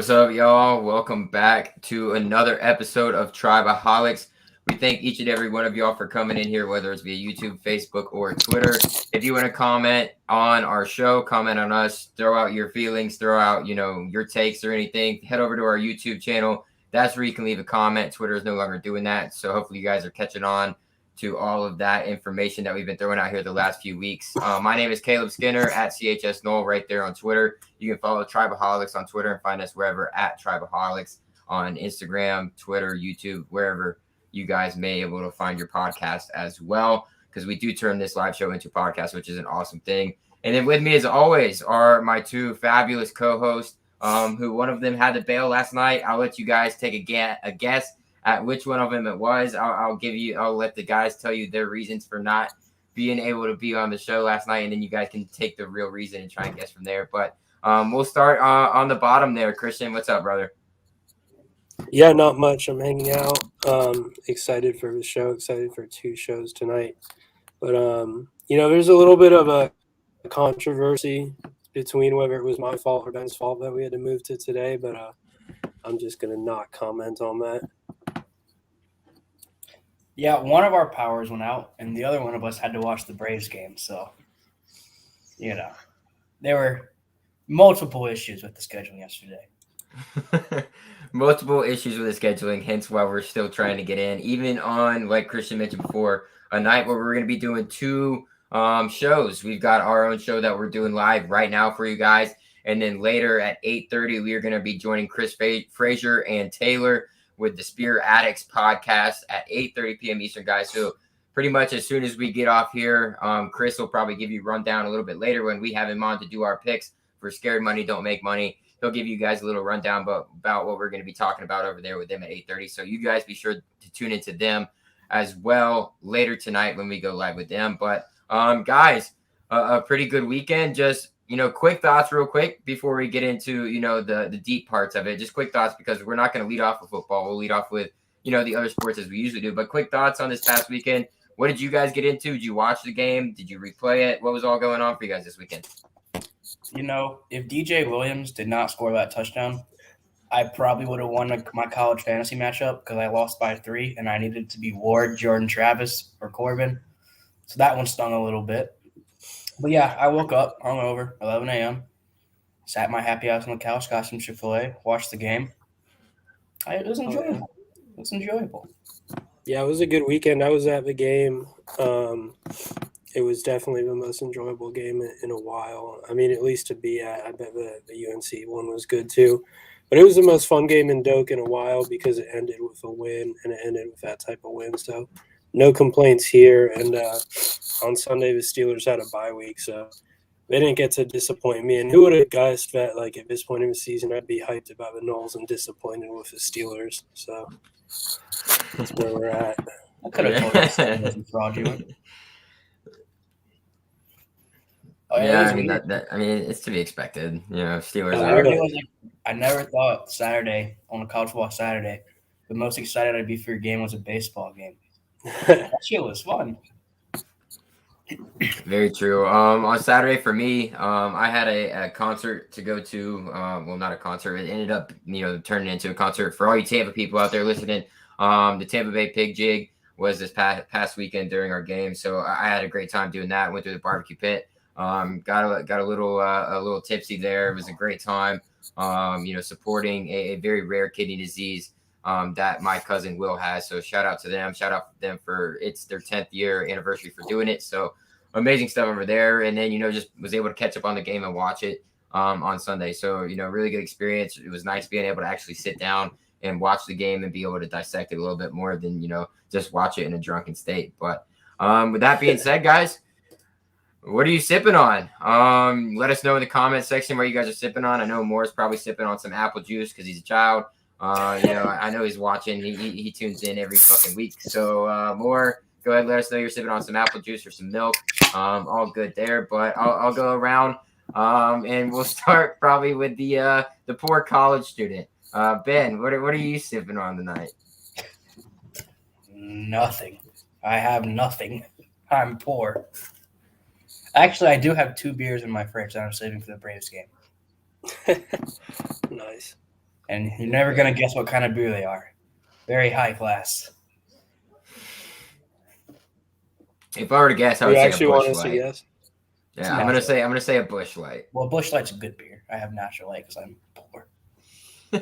What's up, y'all? Welcome back to another episode of Tribaholics. We thank each and every one of y'all for coming in here, whether it's via YouTube, Facebook, or Twitter. If you want to comment on our show, comment on us, throw out your feelings, throw out, your takes or anything, head over to our YouTube channel. That's where you can leave a comment. Twitter is no longer doing that. So hopefully you guys are catching on to all of that information that we've been throwing out here the last few weeks. My name is Caleb Skinner at CHS Knoll right there on Twitter. You can follow Tribaholics on Twitter and find us wherever at Tribaholics on Instagram, Twitter, YouTube, wherever you guys may be able to find your podcast as well, because we do turn this live show into a podcast, which is an awesome thing. And then with me, as always, are my two fabulous co-hosts, who one of them had to bail last night. I'll let you guys take a guess at which one of them it was. I'll let the guys tell you their reasons for not being able to be on the show last night, and then you guys can take the real reason and try and guess from there. But we'll start on the bottom there. Christian, what's up, brother? Yeah, not much. I'm hanging out. Excited for the show. Excited for two shows tonight. But there's a little bit of a controversy between whether it was my fault or Ben's fault that we had to move to today. But I'm just gonna not comment on that. Yeah, one of our powers went out, and the other one of us had to watch the Braves game. So, there were multiple issues with the scheduling yesterday. Multiple issues with the scheduling, hence why we're still trying to get in. Even on, like Christian mentioned before, a night where we're going to be doing two shows. We've got our own show that we're doing live right now for you guys. And then later at 8:30, we are going to be joining Chris Frazier and Taylor with the Spear Addicts podcast at 8:30 p.m. Eastern, guys. So pretty much as soon as we get off here, Chris will probably give you a rundown a little bit later when we have him on to do our picks for Scared Money Don't Make Money. He'll give you guys a little rundown about what we're going to be talking about over there with them at 8:30. So you guys be sure to tune into them as well later tonight when we go live with them. But guys, a pretty good weekend. Just quick thoughts real quick before we get into the deep parts of it. Just quick thoughts, because we're not going to lead off with football. We'll lead off with the other sports as we usually do. But quick thoughts on this past weekend. What did you guys get into? Did you watch the game? Did you replay it? What was all going on for you guys this weekend? If DJ Williams did not score that touchdown, I probably would have won my college fantasy matchup, because I lost by 3 and I needed to be Ward, Jordan Travis, or Corbin. So that one stung a little bit. But yeah, I woke up hungover, 11 a.m., sat my happy ass on the couch, got some Chick-fil-A, watched the game. It was enjoyable. It was enjoyable. Yeah, it was a good weekend. I was at the game. It was definitely the most enjoyable game in a while. I mean, at least to be at. I bet the UNC one was good too. But it was the most fun game in Doak in a while, because it ended with a win, and it ended with that type of win. So no complaints here. And on Sunday, the Steelers had a bye week, so they didn't get to disappoint me. And who would have guessed that, like, at this point in the season, I'd be hyped about the Knolls and disappointed with the Steelers. So that's where we're at. I could have told you it wasn't fraudulent. Yeah, I mean it's to be expected. Steelers. I never thought Saturday, on a college football Saturday, the most excited I'd be for a game was a baseball game. That shit was fun. Very true. On Saturday for me, I had a concert to go to. Well, not a concert. It ended up, turning into a concert for all you Tampa people out there listening. The Tampa Bay Pig Jig was this past weekend during our game, so I had a great time doing that. Went through the barbecue pit. Got a little tipsy there. It was a great time. Supporting a very rare kidney disease that my cousin Will has. So shout out to them. Shout out to them for it's their 10th year anniversary for doing it. So amazing stuff over there. And then just was able to catch up on the game and watch it on Sunday. So really good experience. It was nice being able to actually sit down and watch the game and be able to dissect it a little bit more than just watch it in a drunken state. But with that being said, guys, what are you sipping on? Let us know in the comment section where you guys are sipping on. I know Moore's probably sipping on some apple juice because he's a child. I know he's watching. He tunes in every fucking week. So Moore, go ahead, let us know you're sipping on some apple juice or some milk. All good there. But I'll go around, and we'll start probably with the poor college student. Ben, what are you sipping on tonight? Nothing. I have nothing. I'm poor. Actually, I do have 2 beers in my fridge that I'm saving for the Braves game. Nice. and you're never gonna guess what kind of beer they are. Very high class. If I were to guess, I You would say a actually want Busch us to Light. guess? Yeah, I'm gonna say a Busch Light. Well, Busch Light's a good beer. I have Natural Light because I'm poor.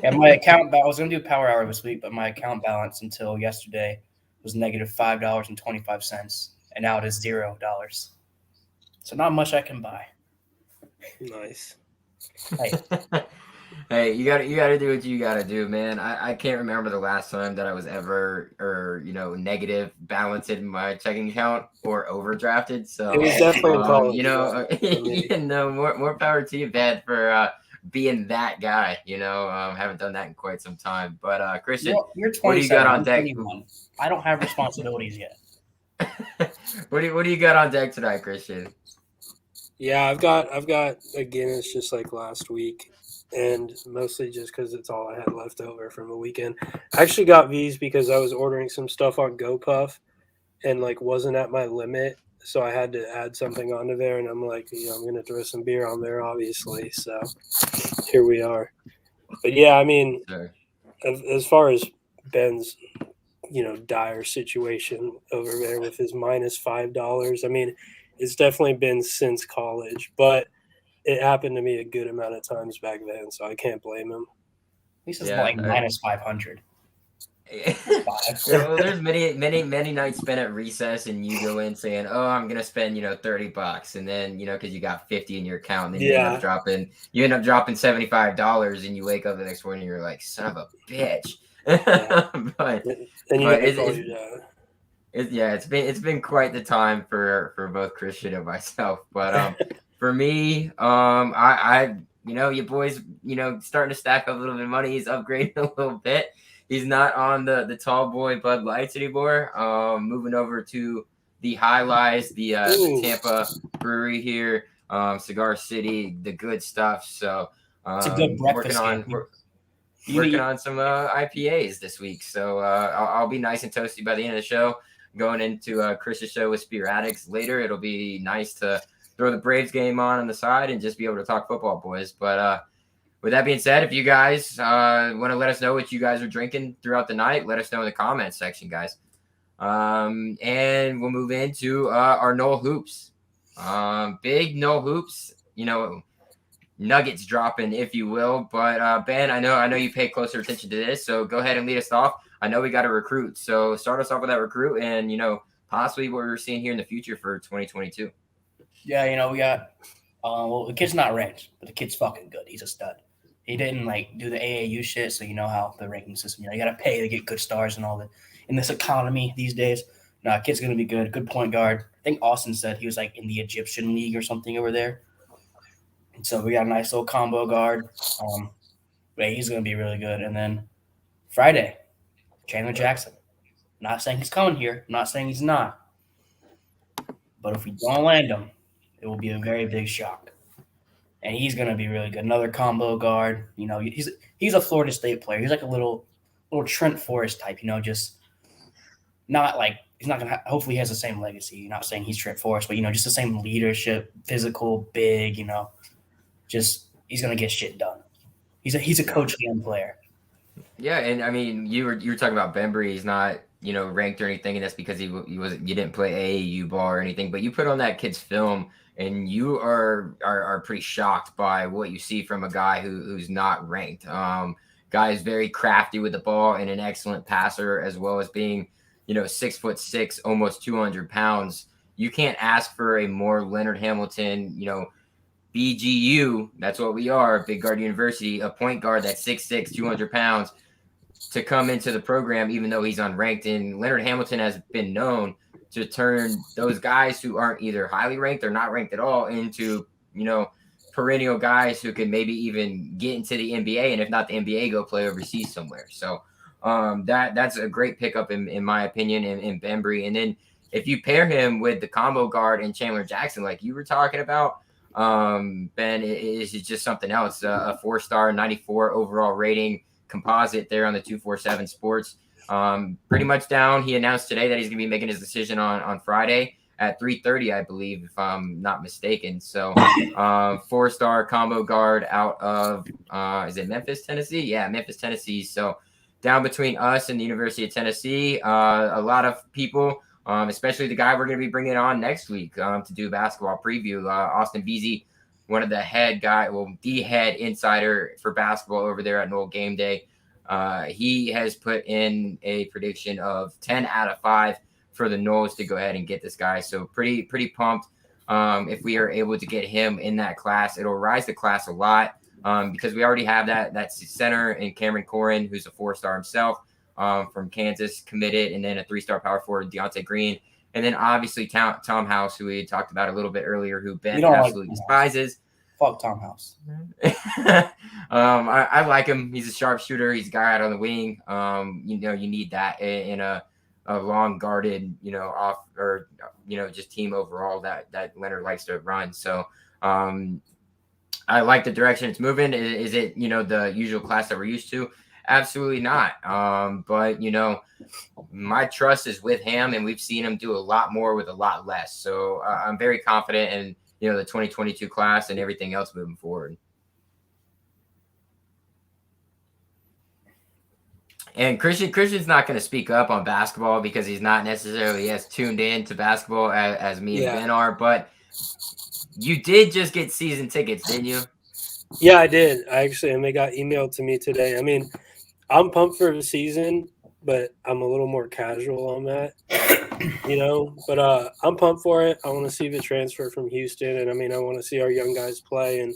And my account, I was gonna do Power Hour this week, but my account balance until yesterday was negative $5.25, and now it is $0. So not much I can buy. Nice. Hey, you gotta do what you gotta do, man. I can't remember the last time that I was ever negative balance in my checking account or overdrafted. So It was definitely in college. More power to you, Ben, for being that guy. Haven't done that in quite some time. But Christian, you're 27. what do you got on deck? 21. I don't have responsibilities yet. What do you got on deck tonight, Christian? Yeah, I've got a Guinness just like last week, and mostly just because it's all I had left over from the weekend. I actually got these because I was ordering some stuff on GoPuff, and like wasn't at my limit, so I had to add something onto there. And I'm like, I'm gonna throw some beer on there, obviously. So here we are. But yeah, I mean, Sure. as far as Ben's dire situation over there with his -$5, I mean, it's definitely been since college, but it happened to me a good amount of times back then, so I can't blame him. At least it's like -500. Well, there's many nights spent at recess, and you go in saying, "Oh, I'm gonna spend $30," and then because you got 50 in your account, and then you end up dropping $75, and you wake up the next morning, and you're like, "Son of a bitch." It's been quite the time for both Christian and myself. But for me, your boys, starting to stack up a little bit of money. He's upgrading a little bit. He's not on the tall boy Bud Lights anymore. Moving over to the High Lies, the Tampa brewery here, Cigar City, the good stuff. So it's a good breakfast. Working on some IPAs this week. So I'll be nice and toasty by the end of the show. Going into Chris's show with Spear Addicts later, it'll be nice to throw the Braves game on the side and just be able to talk football, boys. But with that being said, if you guys want to let us know what you guys are drinking throughout the night, let us know in the comments section, guys. And we'll move into our Noel Hoops. Big Noel Hoops, nuggets dropping, if you will. But Ben, I know you pay closer attention to this, so go ahead and lead us off. I know we got a recruit, so start us off with that recruit and possibly what we're seeing here in the future for 2022. Yeah, we got the kid's not ranked, but the kid's fucking good. He's a stud. He didn't do the AAU shit, so you know how the ranking system. You gotta pay to get good stars and all that in this economy these days. No, kid's gonna be good. Good point guard. I think Austin said he was in the Egyptian league or something over there. And so we got a nice little combo guard. He's gonna be really good. And then Friday, Chandler Jackson. I'm not saying he's coming here. I'm not saying he's not. But if we don't land him, it will be a very big shock. And he's going to be really good. Another combo guard. He's a Florida State player. He's like a little Trent Forrest type, just not he's not going to hopefully he has the same legacy. You're not saying he's Trent Forrest, but, just the same leadership, physical, big, just he's going to get shit done. He's a coach game player. Yeah, and I mean, you were talking about Bembry. He's not ranked or anything, and that's because you didn't play AAU ball or anything. But you put on that kid's film, and you are pretty shocked by what you see from a guy who's not ranked. Guy is very crafty with the ball and an excellent passer, as well as being 6'6", almost 200 pounds. You can't ask for a more Leonard Hamilton, BGU, that's what we are, Big Guard University, a point guard that's 6'6", 200 pounds to come into the program, even though he's unranked. And Leonard Hamilton has been known to turn those guys who aren't either highly ranked or not ranked at all into, perennial guys who can maybe even get into the NBA. And if not the NBA, go play overseas somewhere. So that's a great pickup in my opinion in Bembry. And then if you pair him with the combo guard and Chandler Jackson, like you were talking about, Ben, is just something else. A 4-star, 94 overall rating composite there on the 247 Sports. Pretty much down. He announced today that he's going to be making his decision on Friday at 3:30, I believe, if I'm not mistaken. So 4-star combo guard out of is it Memphis, Tennessee? Yeah, Memphis, Tennessee. So down between us and the University of Tennessee, a lot of people, especially the guy we're going to be bringing on next week to do a basketball preview, Austin Beasy, one of the the head insider for basketball over there at Knoll Game Day. He has put in a prediction of 10 out of 5 for the Knolls to go ahead and get this guy. So pretty pumped. If we are able to get him in that class, it'll rise the class a lot because we already have that center in Cameron Corrin, who's a 4-star himself from Kansas, committed, and then a 3-star power forward, Deontay Green. And then obviously Tom House, who we talked about a little bit earlier, who Ben absolutely despises. Fuck Tom House. I like him. He's a sharpshooter. He's a guy out on the wing. You need that in a long guarded, off or just team overall that Leonard likes to run. So I like the direction it's moving. Is it the usual class that we're used to? Absolutely not. But my trust is with him, and we've seen him do a lot more with a lot less. So I'm very confident in the 2022 class and everything else moving forward. And Christian's not going to speak up on basketball because he's not necessarily as tuned in to basketball as me and Ben are. But you did just get season tickets, didn't you? Yeah, I did. And they got emailed to me today. I mean, I'm pumped for the season, but I'm a little more casual on that, But I'm pumped for it. I want to see the transfer from Houston, and I want to see our young guys play, and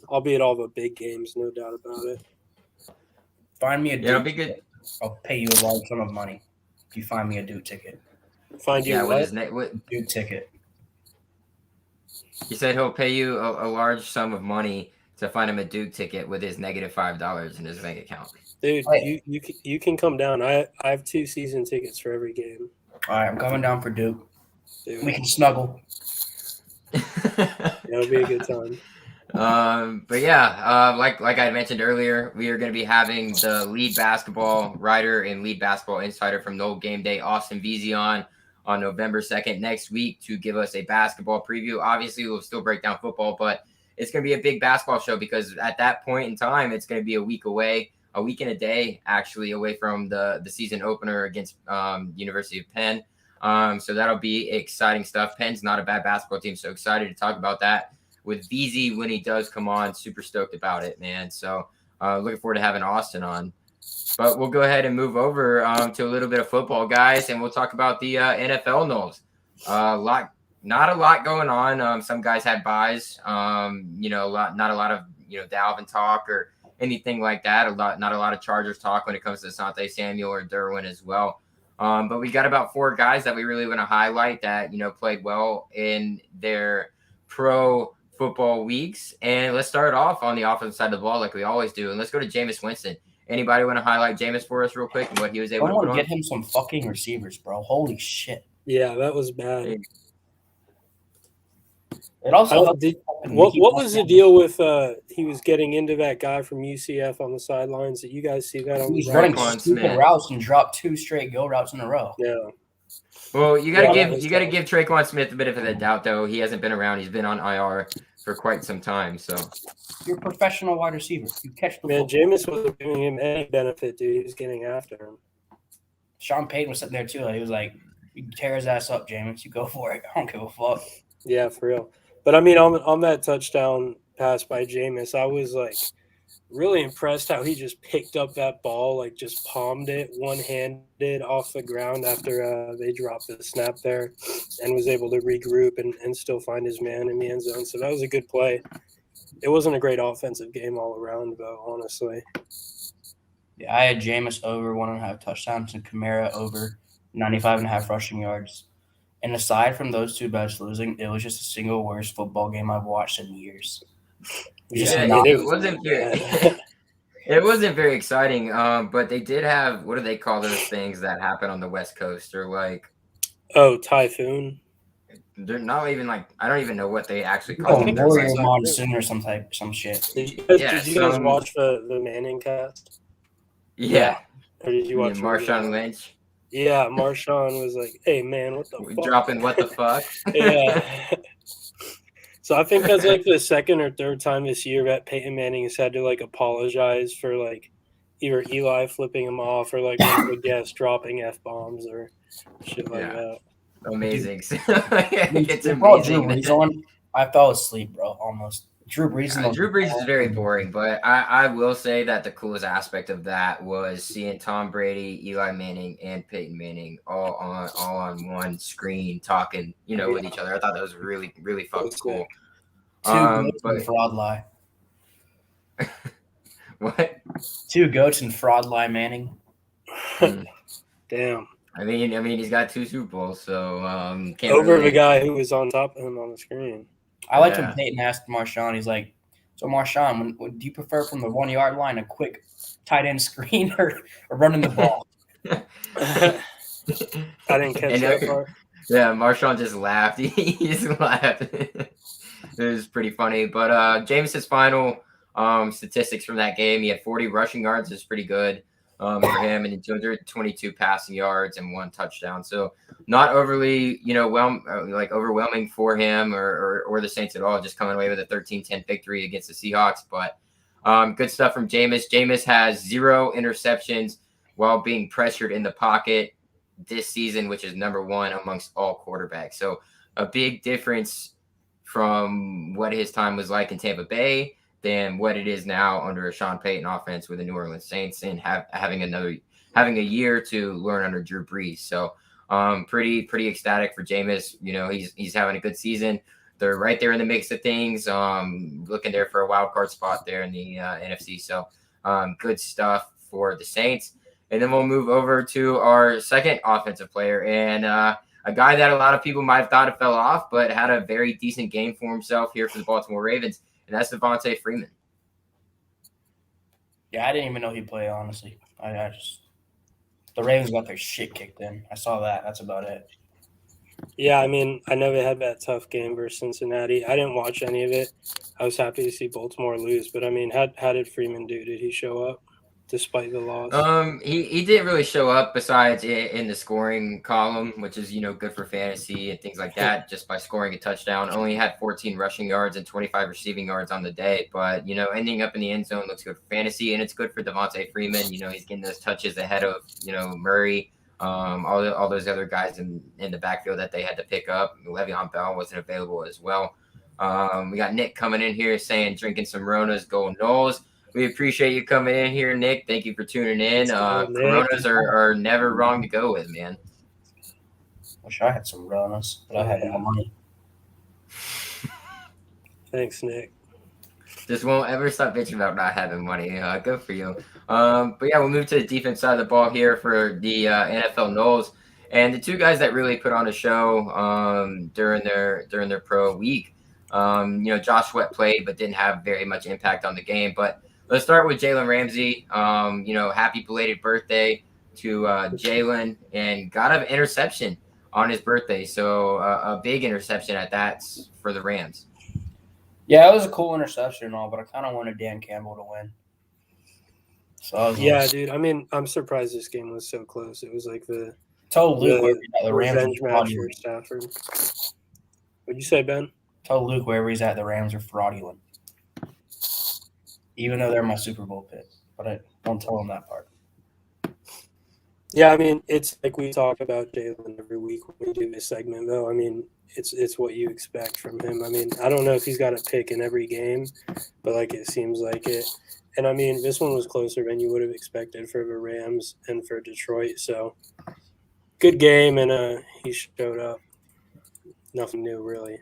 I'll be at all the big games, no doubt about it. Find me a Duke. It'll be good. I'll pay you a large sum of money if you find me a Duke ticket. Find you what? Duke ticket. He said he'll pay you a large sum of money to find him a Duke ticket with his negative $5 in his bank account. Dude, you can come down. I have 2 season tickets for every game. All right, I'm coming down for Duke. Dude. We can snuggle. It'll be a good time. But yeah, like I mentioned earlier, we are going to be having the lead basketball writer and lead basketball insider from Knoll Game Day, Austin Beasy, on November 2nd next week to give us a basketball preview. Obviously, we'll still break down football, but it's going to be a big basketball show because at that point in time, it's going to be a week and a day actually away from the season opener against University of Penn. So that'll be exciting stuff. Penn's not a bad basketball team, so excited to talk about that with VZ when he does come on. Super stoked about it, man. So looking forward to having Austin on. But we'll go ahead and move over to a little bit of football, guys, and we'll talk about the NFL Knolls. Not a lot going on. Some guys had buys. Not a lot of Dalvin talk or anything like that. Not a lot of Chargers talk when it comes to Asante Samuel or Derwin as well. But we got about 4 guys that we really want to highlight that played well in their pro football weeks. And let's start off on the offensive side of the ball like we always do. And let's go to Jameis Winston. Anybody want to highlight Jameis for us real quick and what he was able to put on? Get him some fucking receivers, bro. Holy shit. Yeah, that was bad. It also what was the deal with he was getting into that guy from UCF on the sidelines? Did you guys see that? He's running stupid routes and dropped 2 straight go routes in a row. Yeah. Well, you gotta give Traquan Smith a bit of a doubt though. He hasn't been around. He's been on IR for quite some time. So you're a professional wide receiver. You catch the ball. Jameis wasn't giving him any benefit, dude. He was getting after him. Sean Payton was sitting there too. He was like, "You tear his ass up, Jameis. You go for it. I don't give a fuck." Yeah, for real. But on that touchdown pass by Jameis, I was like really impressed how he just picked up that ball, like just palmed it one-handed off the ground after they dropped the snap there, and was able to regroup and still find his man in the end zone. So that was a good play. It wasn't a great offensive game all around, though, honestly. Yeah, I had Jameis over 1.5 touchdowns and Kamara over 95.5 rushing yards. And aside from those 2 bets losing, it was just the single worst football game I've watched in years. It wasn't very exciting. But they did have, what do they call those things that happen on the West Coast? Or like, typhoon. They're not even like, I don't even know what they actually call them. Monsoon or some shit. Did you guys watch the Manning cast? Yeah. Or did you watch Marshawn Lynch? Yeah, Marshawn was like, "Hey man, what the fuck?" Dropping what the fuck? Yeah. So I think that's like the second or third time this year that Peyton Manning has had to like apologize for like either Eli flipping him off or like one of the guests dropping F-bombs or shit like Yeah. that. Amazing. When It's they brought Drew amazing. Brees on, I fell asleep, bro. Almost. Drew Brees is the most Drew Brees is very boring, but I will say that the coolest aspect of that was seeing Tom Brady, Eli Manning, and Peyton Manning all on one screen talking, with each other. I thought that was really, really That fucking was cool. Two goats But and fraud lie. what? Two goats and fraud lie Manning. sick. Damn. I mean, he's got 2 Super Bowls, so can't Over really. the guy who was on top of him on the screen. I liked when Yeah. Peyton asked Marshawn, he's like, "So Marshawn, do you prefer from the 1 yard line a quick tight end screen or running the ball?" I didn't catch And, that part. Yeah, Marshawn just laughed. He just laughed. It was pretty funny. But Jameis's final statistics from that game, he had 40 rushing yards, is pretty good for him, and 222 passing yards and 1 touchdown. So not overly, overwhelming for him or the Saints at all. Just coming away with a 13-10 victory against the Seahawks. But good stuff from Jameis. Jameis has 0 interceptions while being pressured in the pocket this season, which is number 1 amongst all quarterbacks. So a big difference from what his time was like in Tampa Bay than what it is now under a Sean Payton offense with the New Orleans Saints and having a year to learn under Drew Brees. So pretty ecstatic for Jameis. He's having a good season. They're right there in the mix of things, looking there for a wild card spot there in the NFC. So good stuff for the Saints. And then we'll move over to our second offensive player and a guy that a lot of people might have thought it fell off, but had a very decent game for himself here for the Baltimore Ravens, and that's Devontae Freeman. Yeah, I didn't even know he played, honestly. I just the Ravens got their shit kicked in. I saw that. That's about it. Yeah, I mean, I know they had that tough game versus Cincinnati. I didn't watch any of it. I was happy to see Baltimore lose, but I mean, how did Freeman do? Did he show up despite the loss? He didn't really show up besides in the scoring column, which is good for fantasy and things like that. Just by scoring a touchdown, only had 14 rushing yards and 25 receiving yards on the day. But ending up in the end zone looks good for fantasy, and it's good for Devontae Freeman. He's getting those touches ahead of Murray. All those other guys in the backfield that they had to pick up. Le'Veon Bell wasn't available as well. We got Nick coming in here saying drinking some Ronas, go Knowles. We appreciate you coming in here, Nick. Thank you for tuning in. Coronas are never wrong to go with, man. Wish I had some Ronas, but I had no money. Thanks, Nick. Just won't ever stop bitching about not having money. Good for you. But yeah, we'll move to the defense side of the ball here for the NFL Knowles. And the 2 guys that really put on a show during their pro week. Josh Sweat played but didn't have very much impact on the game. But let's start with Jalen Ramsey. Happy belated birthday to Jalen, and got an interception on his birthday. So a big interception at that for the Rams. Yeah, it was a cool interception and all, but I kind of wanted Dan Campbell to win. So dude. I mean, I'm surprised this game was so close. It was like the told Luke where the Rams revenge match for Stafford. What'd you say, Ben? Told Luke wherever he's at, the Rams are fraudulent. Even though they're my Super Bowl pick. But I don't tell him that part. Yeah, I mean, it's like we talk about Jalen every week when we do this segment, though. I mean, it's what you expect from him. I mean, I don't know if he's got a pick in every game, but like it seems like it. And I mean, this one was closer than you would have expected for the Rams and for Detroit. So good game, and he showed up. Nothing new, really.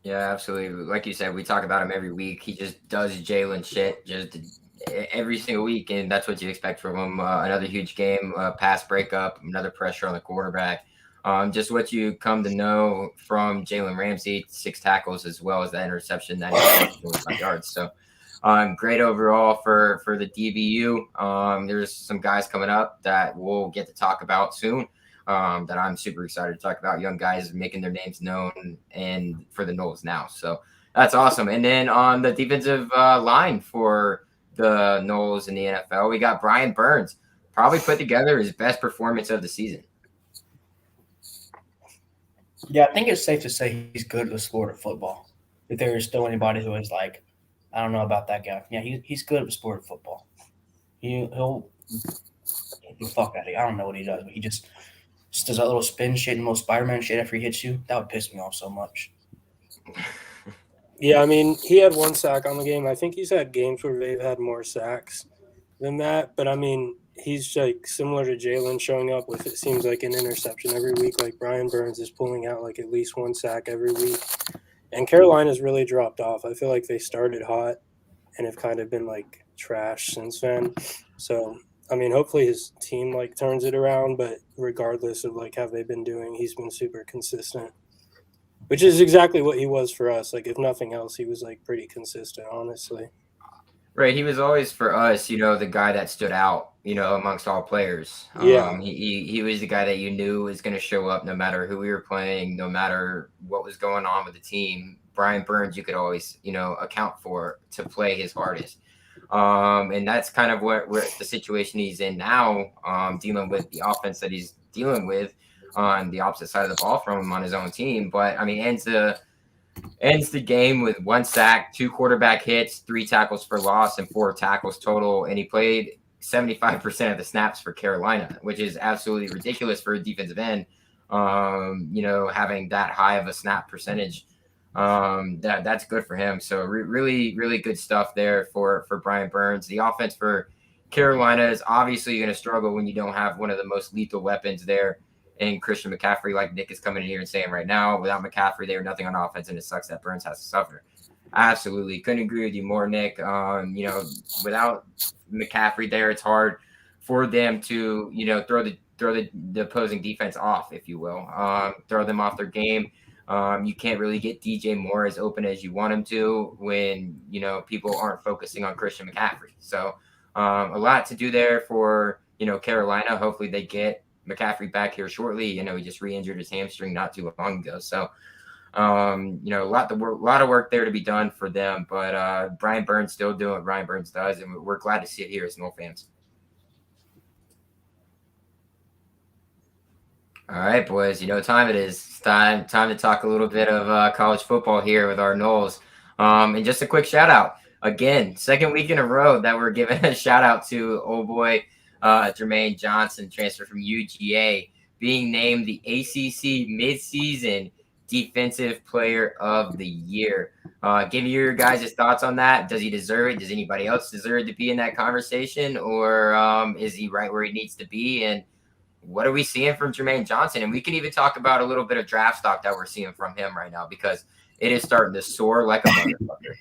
Yeah, absolutely. Like you said, we talk about him every week. He just does Jalen shit just every single week, and that's what you expect from him. Another huge game, pass breakup, another pressure on the quarterback. Just what you come to know from Jalen Ramsey, 6 tackles as well as that interception that he had 45 yards. So great overall for the DBU. There's some guys coming up that we'll get to talk about soon. That I'm super excited to talk about. Young guys making their names known and for the Knowles now. So that's awesome. And then on the defensive line for the Knowles in the NFL, we got Brian Burns. probably put together his best performance of the season. Yeah, I think it's safe to say he's good at the sport of football. If there is still anybody who is like, I don't know about that guy. Yeah, he's good at the sport of football. He'll fuck out of here. I don't know what he does, but he just does that little spin shit and little Spider-Man shit after he hits you. That would piss me off so much. Yeah, I mean, he had 1 sack on the game. I think he's had games where they've had more sacks than that. But, I mean, he's like similar to Jalen, showing up with, it seems like, an interception every week. Like Brian Burns is pulling out like at least 1 sack every week. And Carolina's really dropped off. I feel like they started hot and have kind of been like trash since then. So, I mean, hopefully his team like turns it around. But regardless of like how they've been doing, he's been super consistent. Which is exactly what he was for us. Like, if nothing else, he was, like, pretty consistent, honestly. Right. He was always, for us, you know, the guy that stood out, you know, amongst all players. Yeah. He was the guy that you knew was going to show up no matter who we were playing, no matter what was going on with the team. Brian Burns, you could always, you know, account for to play his hardest. And that's kind of where the situation he's in now, dealing with the offense that he's dealing with on the opposite side of the ball from him on his own team. But I mean, ends the game with 1 sack, 2 quarterback hits, 3 tackles for loss, and 4 tackles total. And he played 75% of the snaps for Carolina, which is absolutely ridiculous for a defensive end. You know, having that high of a snap percentage, that's good for him. So really, really good stuff there for Brian Burns. The offense for Carolina is obviously going to struggle when you don't have one of the most lethal weapons there and Christian McCaffrey, like Nick is coming in here and saying right now. Without McCaffrey, they are nothing on offense, and it sucks that Burns has to suffer. Absolutely. Couldn't agree with you more, Nick. You know, without McCaffrey there, it's hard for them to, you know, throw the opposing defense off, if you will. Throw them off their game. You can't really get DJ Moore as open as you want him to when, you know, people aren't focusing on Christian McCaffrey. So a lot to do there for, you know, Carolina. Hopefully they get McCaffrey back here shortly. You know, he just re-injured his hamstring not too long ago. So, you know, a lot of work there to be done for them. But Brian Burns still doing what Brian Burns does, and we're glad to see it here as Nole fans. All right, boys. You know what time it is. It's time to talk a little bit of college football here with our Noles. And just a quick shout out. Again, 2nd week in a row that we're giving a shout out to old boy Jermaine Johnson, transfer from UGA, being named the ACC midseason Defensive Player of the Year. Give me your guys' thoughts on that. Does he deserve it? Does anybody else deserve to be in that conversation? Or is he right where he needs to be? And what are we seeing from Jermaine Johnson? And we can even talk about a little bit of draft stock that we're seeing from him right now, because it is starting to soar like a motherfucker.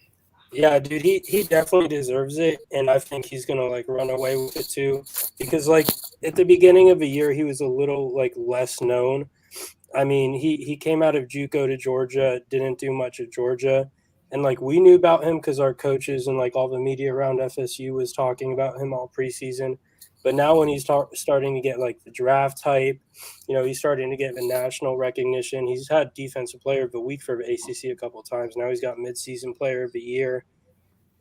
Yeah, dude, he definitely deserves it, and I think he's gonna like run away with it too, because like at the beginning of the year he was a little like less known. I mean, he came out of JUCO to Georgia, didn't do much at Georgia, and like we knew about him because our coaches and like all the media around FSU was talking about him all preseason. But now when he's starting to get like the draft hype, you know, he's starting to get the national recognition. He's had Defensive Player of the Week for the ACC a couple of times. Now he's got Midseason Player of the Year.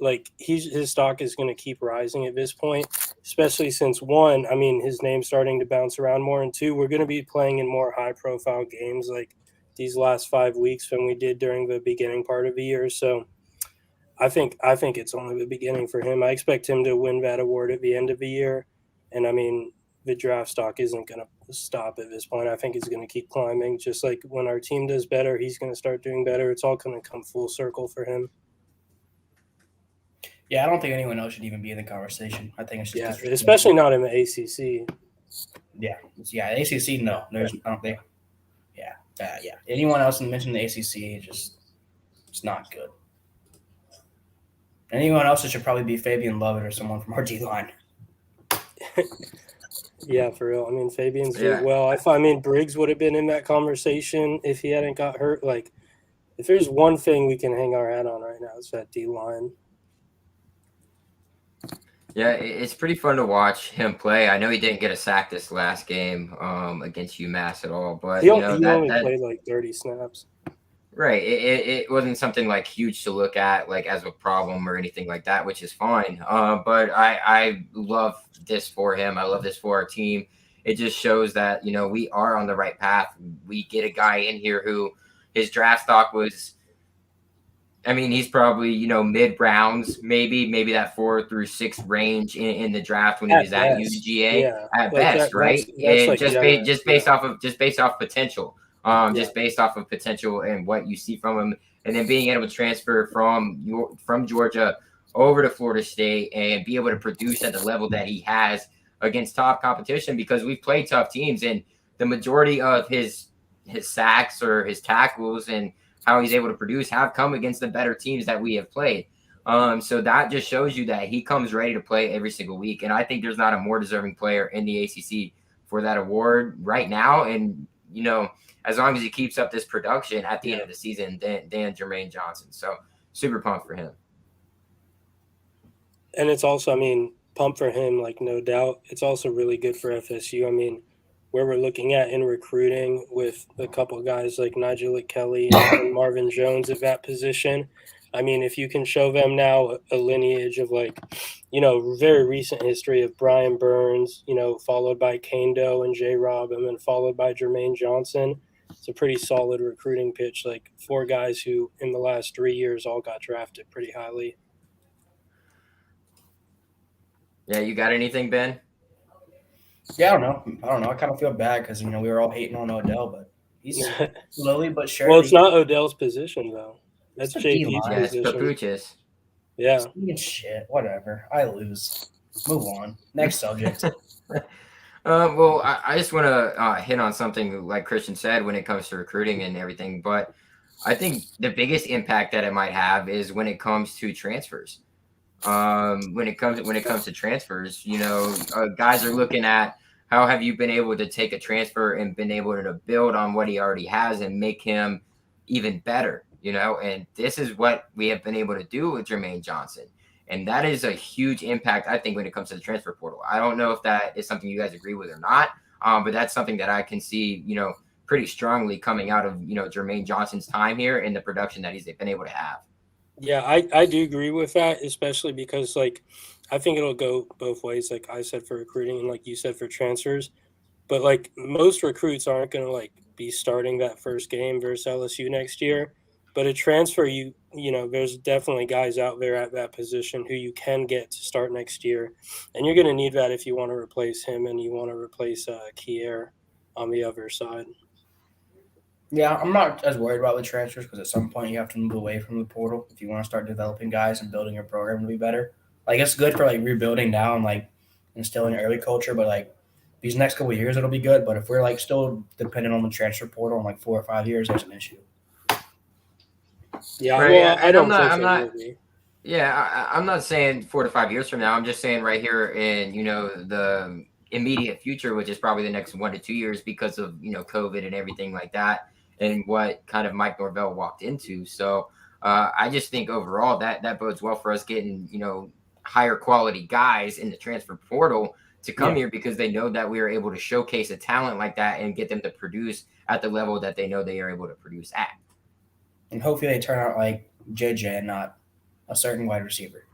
Like his stock is going to keep rising at this point, especially since 1, I mean, his name's starting to bounce around more, and 2, we're going to be playing in more high-profile games like these last 5 weeks than we did during the beginning part of the year. So I think it's only the beginning for him. I expect him to win that award at the end of the year. And I mean, the draft stock isn't going to stop at this point. I think it's going to keep climbing. Just like when our team does better, he's going to start doing better. It's all going to come full circle for him. Yeah, I don't think anyone else should even be in the conversation. I think it's just especially not in the ACC. Yeah, ACC. No, I don't think. Yeah. Anyone else mention the ACC, it's not good. Anyone else, it should probably be Fabian Lovett or someone from our D line. Yeah, for real. I mean, Fabian's doing well. I mean, Briggs would have been in that conversation if he hadn't got hurt. Like, if there's one thing we can hang our hat on right now, it's that D line. Yeah, it's pretty fun to watch him play. I know he didn't get a sack this last game against UMass at all, but he only played like 30 snaps. Right. It wasn't something like huge to look at like as a problem or anything like that, which is fine. But I love this for him. I love this for our team. It just shows that, we are on the right path. We get a guy in here who his draft stock was, I mean, he's probably, mid rounds, maybe that 4 through 6 range in the draft when he was at best, UGA yeah, at like best, right? that's And like generous, just yeah, based off potential, yeah, just based off of potential and what you see from him, and then being able to transfer from Georgia over to Florida State and be able to produce at the level that he has against top competition, because we've played tough teams, and the majority of his sacks or his tackles and how he's able to produce have come against the better teams that we have played. So that just shows you that he comes ready to play every single week. And I think there's not a more deserving player in the ACC for that award right now. And, as long as he keeps up this production at the end of the season, than Jermaine Johnson. So super pumped for him. and it's also, I mean, pump for him, like no doubt. It's also really good for FSU. I mean, where we're looking at in recruiting with a couple guys like Nigel Kelly and Marvin Jones at that position. I mean, if you can show them now a lineage of like, very recent history of Brian Burns, followed by Kane Doe and J. Rob, and then followed by Jermaine Johnson. It's a pretty solid recruiting pitch. Like 4 guys who in the last 3 years all got drafted pretty highly. Yeah, you got anything, Ben? Yeah, I don't know. I kind of feel bad because we were all hating on Odell, but he's slowly but surely. Well, it's not Odell's position though. That's the JP's D-line. Yeah, it's position. Papuchis. Yeah. Shit, whatever. I lose. Move on. Next subject. Well, I just want to hit on something like Christian said when it comes to recruiting and everything, but I think the biggest impact that it might have is when it comes to transfers. When it comes to transfers, guys are looking at how have you been able to take a transfer and been able to build on what he already has and make him even better, and this is what we have been able to do with Jermaine Johnson. And that is a huge impact, I think, when it comes to the transfer portal. I don't know if that is something you guys agree with or not, but that's something that I can see, pretty strongly coming out of, Jermaine Johnson's time here and the production that he's been able to have. Yeah, I do agree with that, especially because like I think it'll go both ways, like I said for recruiting and like you said for transfers. But like most recruits aren't gonna like be starting that first game versus LSU next year. But a transfer, there's definitely guys out there at that position who you can get to start next year, and you're gonna need that if you want to replace him and you want to replace Kier on the other side. Yeah, I'm not as worried about the transfers because at some point you have to move away from the portal if you want to start developing guys and building your program to be better. Like it's good for like rebuilding now and like instilling early culture, but like these next couple of years it'll be good. But if we're like still dependent on the transfer portal in like 4 or 5 years, there's an issue. Yeah, Right, well, I don't I'm think not. it will be. Yeah, I'm not saying 4 to 5 years from now. I'm just saying right here in the immediate future, which is probably the next 1 to 2 years because of COVID and everything like that, and what kind of Mike Norvell walked into. So I just think overall that bodes well for us getting higher quality guys in the transfer portal to come here because they know that we are able to showcase a talent like that and get them to produce at the level that they know they are able to produce at. And hopefully they turn out like JJ and not a certain wide receiver.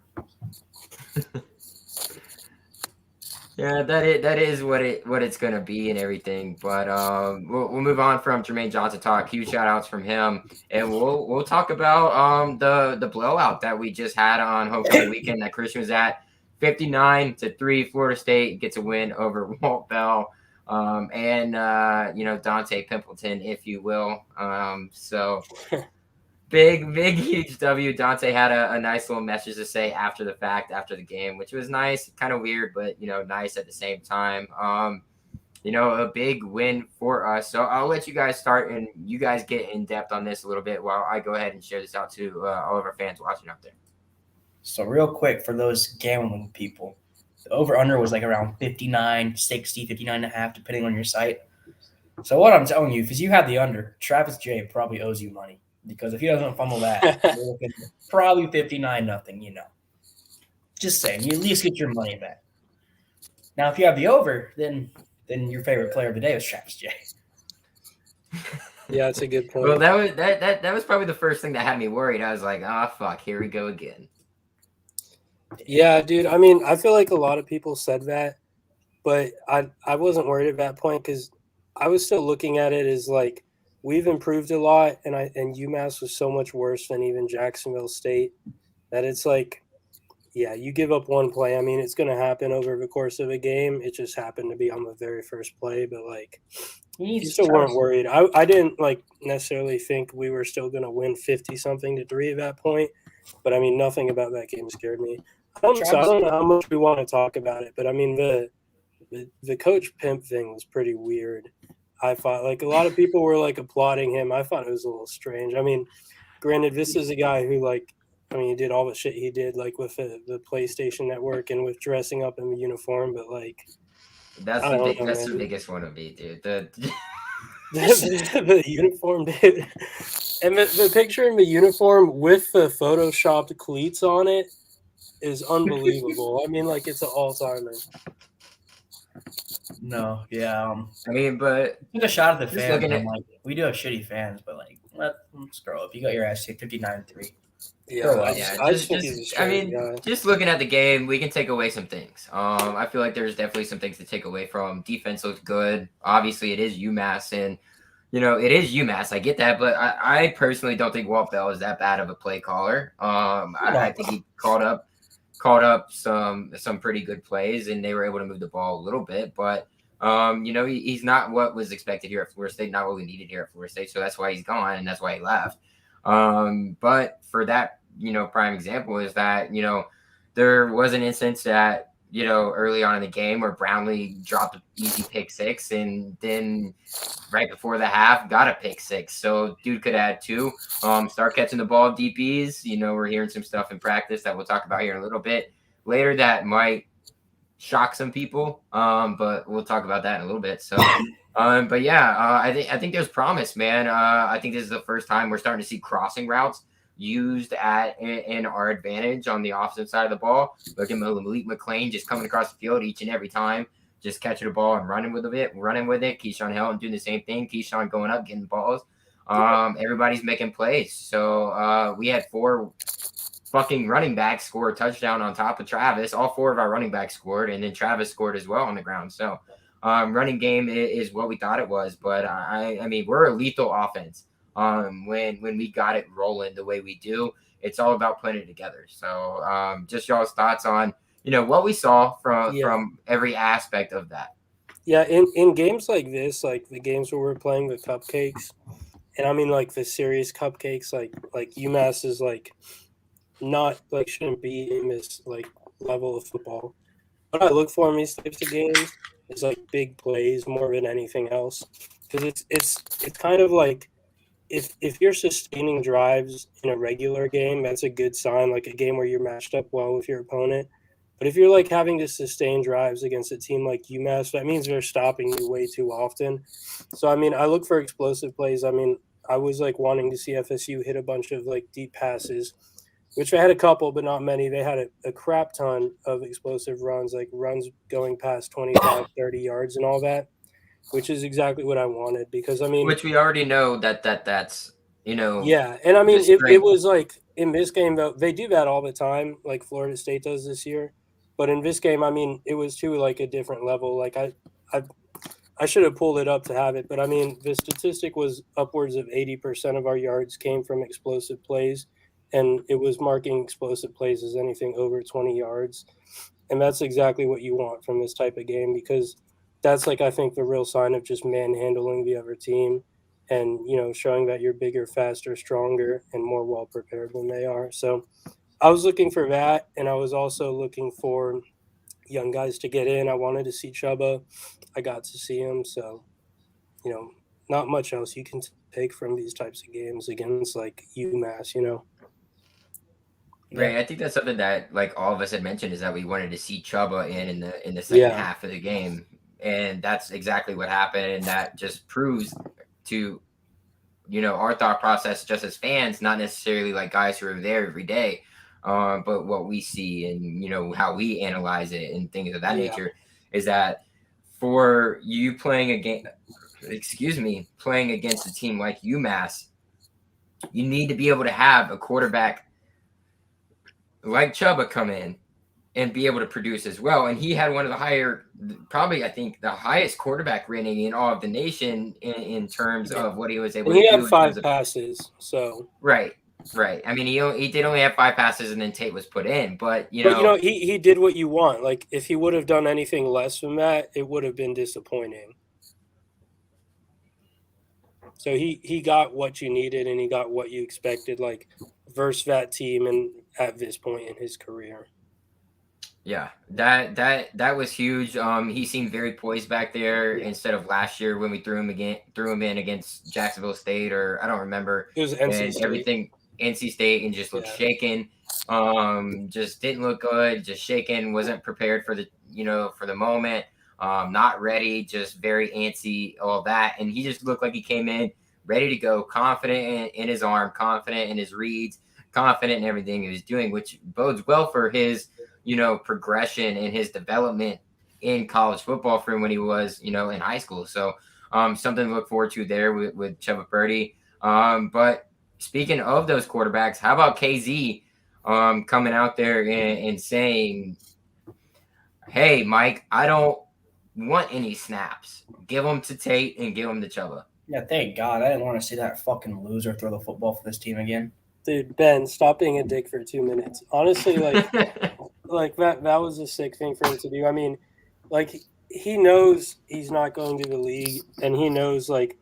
Yeah, that is what it's gonna be and everything. But we'll move on from Jermaine Johnson talk. Huge shout outs from him, and we'll talk about the blowout that we just had on homecoming weekend that Christian was at. 59-3, Florida State gets a win over Walt Bell, and Dante Pimpleton, if you will. So. Big, huge W. Dante had a nice little message to say after the fact, after the game, which was nice, kind of weird, but, nice at the same time. A big win for us. So I'll let you guys start and you guys get in depth on this a little bit while I go ahead and share this out to all of our fans watching out there. So real quick for those gambling people, the over-under was like around 59, 60, 59.5, depending on your site. So what I'm telling you, because you had the under, Travis J probably owes you money. Because if he doesn't fumble that, you're looking probably 59-0, Just saying, you at least get your money back. Now, if you have the over, then your favorite player of the day was Travis J. Yeah, it's a good point. Well, that was probably the first thing that had me worried. I was like, "Ah, fuck, here we go again." Yeah, dude. I mean, I feel like a lot of people said that, but I wasn't worried at that point because I was still looking at it as like we've improved a lot, and UMass was so much worse than even Jacksonville State that it's like, yeah, you give up one play. I mean, it's going to happen over the course of a game. It just happened to be on the very first play, but like you still weren't worried. I didn't like necessarily think we were still going to win 50 something to 3 at that point, but I mean, nothing about that game scared me. So I don't know how much we want to talk about it, but I mean the coach pimp thing was pretty weird. I thought like a lot of people were like applauding him. I thought it was a little strange. I mean, granted, this is a guy who like I mean he did all the shit he did like with the PlayStation Network and with dressing up in the uniform, but like That's I don't know, that's the man. biggest one of me, dude. The uniform, dude, and the picture in the uniform with the photoshopped cleats on it is unbelievable. I mean, like it's an all timer. No, yeah. I mean, but Took a shot at the just fans. looking I'm at like, we do have shitty fans, but like, let's grow up. You got your ass kicked 59-3. Yeah, yeah, I just think he's a strange guy. just looking at the game, we can take away some things. I feel like there's definitely some things to take away from. Defense looks good. Obviously, it is UMass, and it is UMass. I get that, but I personally don't think Walt Bell is that bad of a play caller. I think he called up some pretty good plays, and they were able to move the ball a little bit, but. He's not what was expected here at Florida State, not what we needed here at Florida State. So that's why he's gone, and that's why he left. But for that, prime example is that, there was an instance that, early on in the game where Brownlee dropped an easy pick six, and then right before the half got a pick six. So dude could add two. Start catching the ball DPs. We're hearing some stuff in practice that we'll talk about here in a little bit later that might shock some people, but we'll talk about that in a little bit. So, but yeah, I think there's promise, man. I think this is the first time we're starting to see crossing routes used in our advantage on the offensive side of the ball. Look at Malik McLean just coming across the field each and every time, just catching the ball and running with it. Keyshawn Helton doing the same thing. Keyshawn going up, getting balls. Everybody's making plays. So we had 4 fucking running backs score a touchdown on top of Travis. All 4 of our running backs scored, and then Travis scored as well on the ground. So running game is what we thought it was. But I mean, we're a lethal offense. When we got it rolling the way we do, it's all about putting it together. So just y'all's thoughts on what we saw from every aspect of that. Yeah, in games like this, like the games where we're playing the cupcakes, and I mean like the serious cupcakes, like UMass is like not like shouldn't be in this like level of football. What I look for in these types of games is like big plays more than anything else, because it's kind of like if you're sustaining drives in a regular game, that's a good sign, like a game where you're matched up well with your opponent. But if you're like having to sustain drives against a team like UMass, that means they're stopping you way too often. So I mean, I look for explosive plays. I mean, I was like wanting to see FSU hit a bunch of like deep passes, which they had a couple, but not many. They had a crap ton of explosive runs, like runs going past 25, 30 yards and all that, which is exactly what I wanted because, I mean. Which we already know that's. Yeah, and I mean, it was like in this game, though, they do that all the time, like Florida State does this year. But in this game, I mean, it was to like a different level. Like I should have pulled it up to have it, but I mean, the statistic was upwards of 80% of our yards came from explosive plays, and it was marking explosive plays as anything over 20 yards. And that's exactly what you want from this type of game because that's like I think the real sign of just manhandling the other team and showing that you're bigger, faster, stronger, and more well prepared than they are. So I was looking for that, and I was also looking for young guys to get in. I wanted to see Chuba. I got to see him, so not much else you can take from these types of games against like UMass. Right, I think that's something that like all of us had mentioned is that we wanted to see Chuba in the second half of the game, and that's exactly what happened, and that just proves to our thought process just as fans, not necessarily like guys who are there every day, but what we see and how we analyze it and things of that nature is that for you playing a game playing against a team like UMass, you need to be able to have a quarterback like Chuba come in and be able to produce as well. And he had one of the higher, probably I think the highest quarterback rating in all of the nation in terms of what he was able and he to do. had 5 passes, so right. I mean, he did only have 5 passes, and then Tate was put in. But he did what you want. Like if he would have done anything less than that, it would have been disappointing. So he got what you needed, and he got what you expected, like versus that team, and at this point in his career. Yeah, that was huge. He seemed very poised back there instead of last year when we threw him in against Jacksonville State, or I don't remember. It was NC and State. Everything NC State, and just looked shaken. Just didn't look good. Just shaken. Wasn't prepared for the moment. Not ready. Just very antsy. All that, and he just looked like he came in ready to go, confident in his arm, confident in his reads, confident in everything he was doing, which bodes well for his progression and his development in college football from when he was, in high school. So something to look forward to there with Chuba Purdy. But speaking of those quarterbacks, how about KZ coming out there and saying, hey, Mike, I don't want any snaps. Give them to Tate and give them to Chuba. Yeah, thank God. I didn't want to see that fucking loser throw the football for this team again. Dude, Ben, stop being a dick for 2 minutes. Honestly, like that was a sick thing for him to do. I mean, like he knows he's not going to the league, and he knows like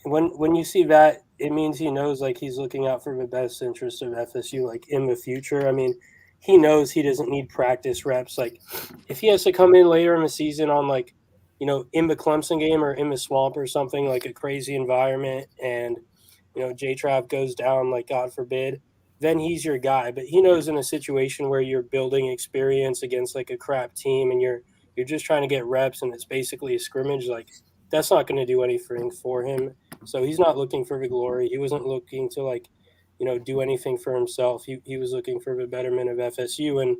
when you see that, it means he knows like he's looking out for the best interest of FSU like in the future. I mean, he knows he doesn't need practice reps. Like if he has to come in later in the season on like, in the Clemson game or in the swamp or something, like a crazy environment, and J-Trav goes down, like God forbid, then he's your guy. But he knows in a situation where you're building experience against like a crap team and you're just trying to get reps and it's basically a scrimmage, like that's not going to do anything for him. So he's not looking for the glory. He wasn't looking to like, do anything for himself. He was looking for the betterment of FSU. And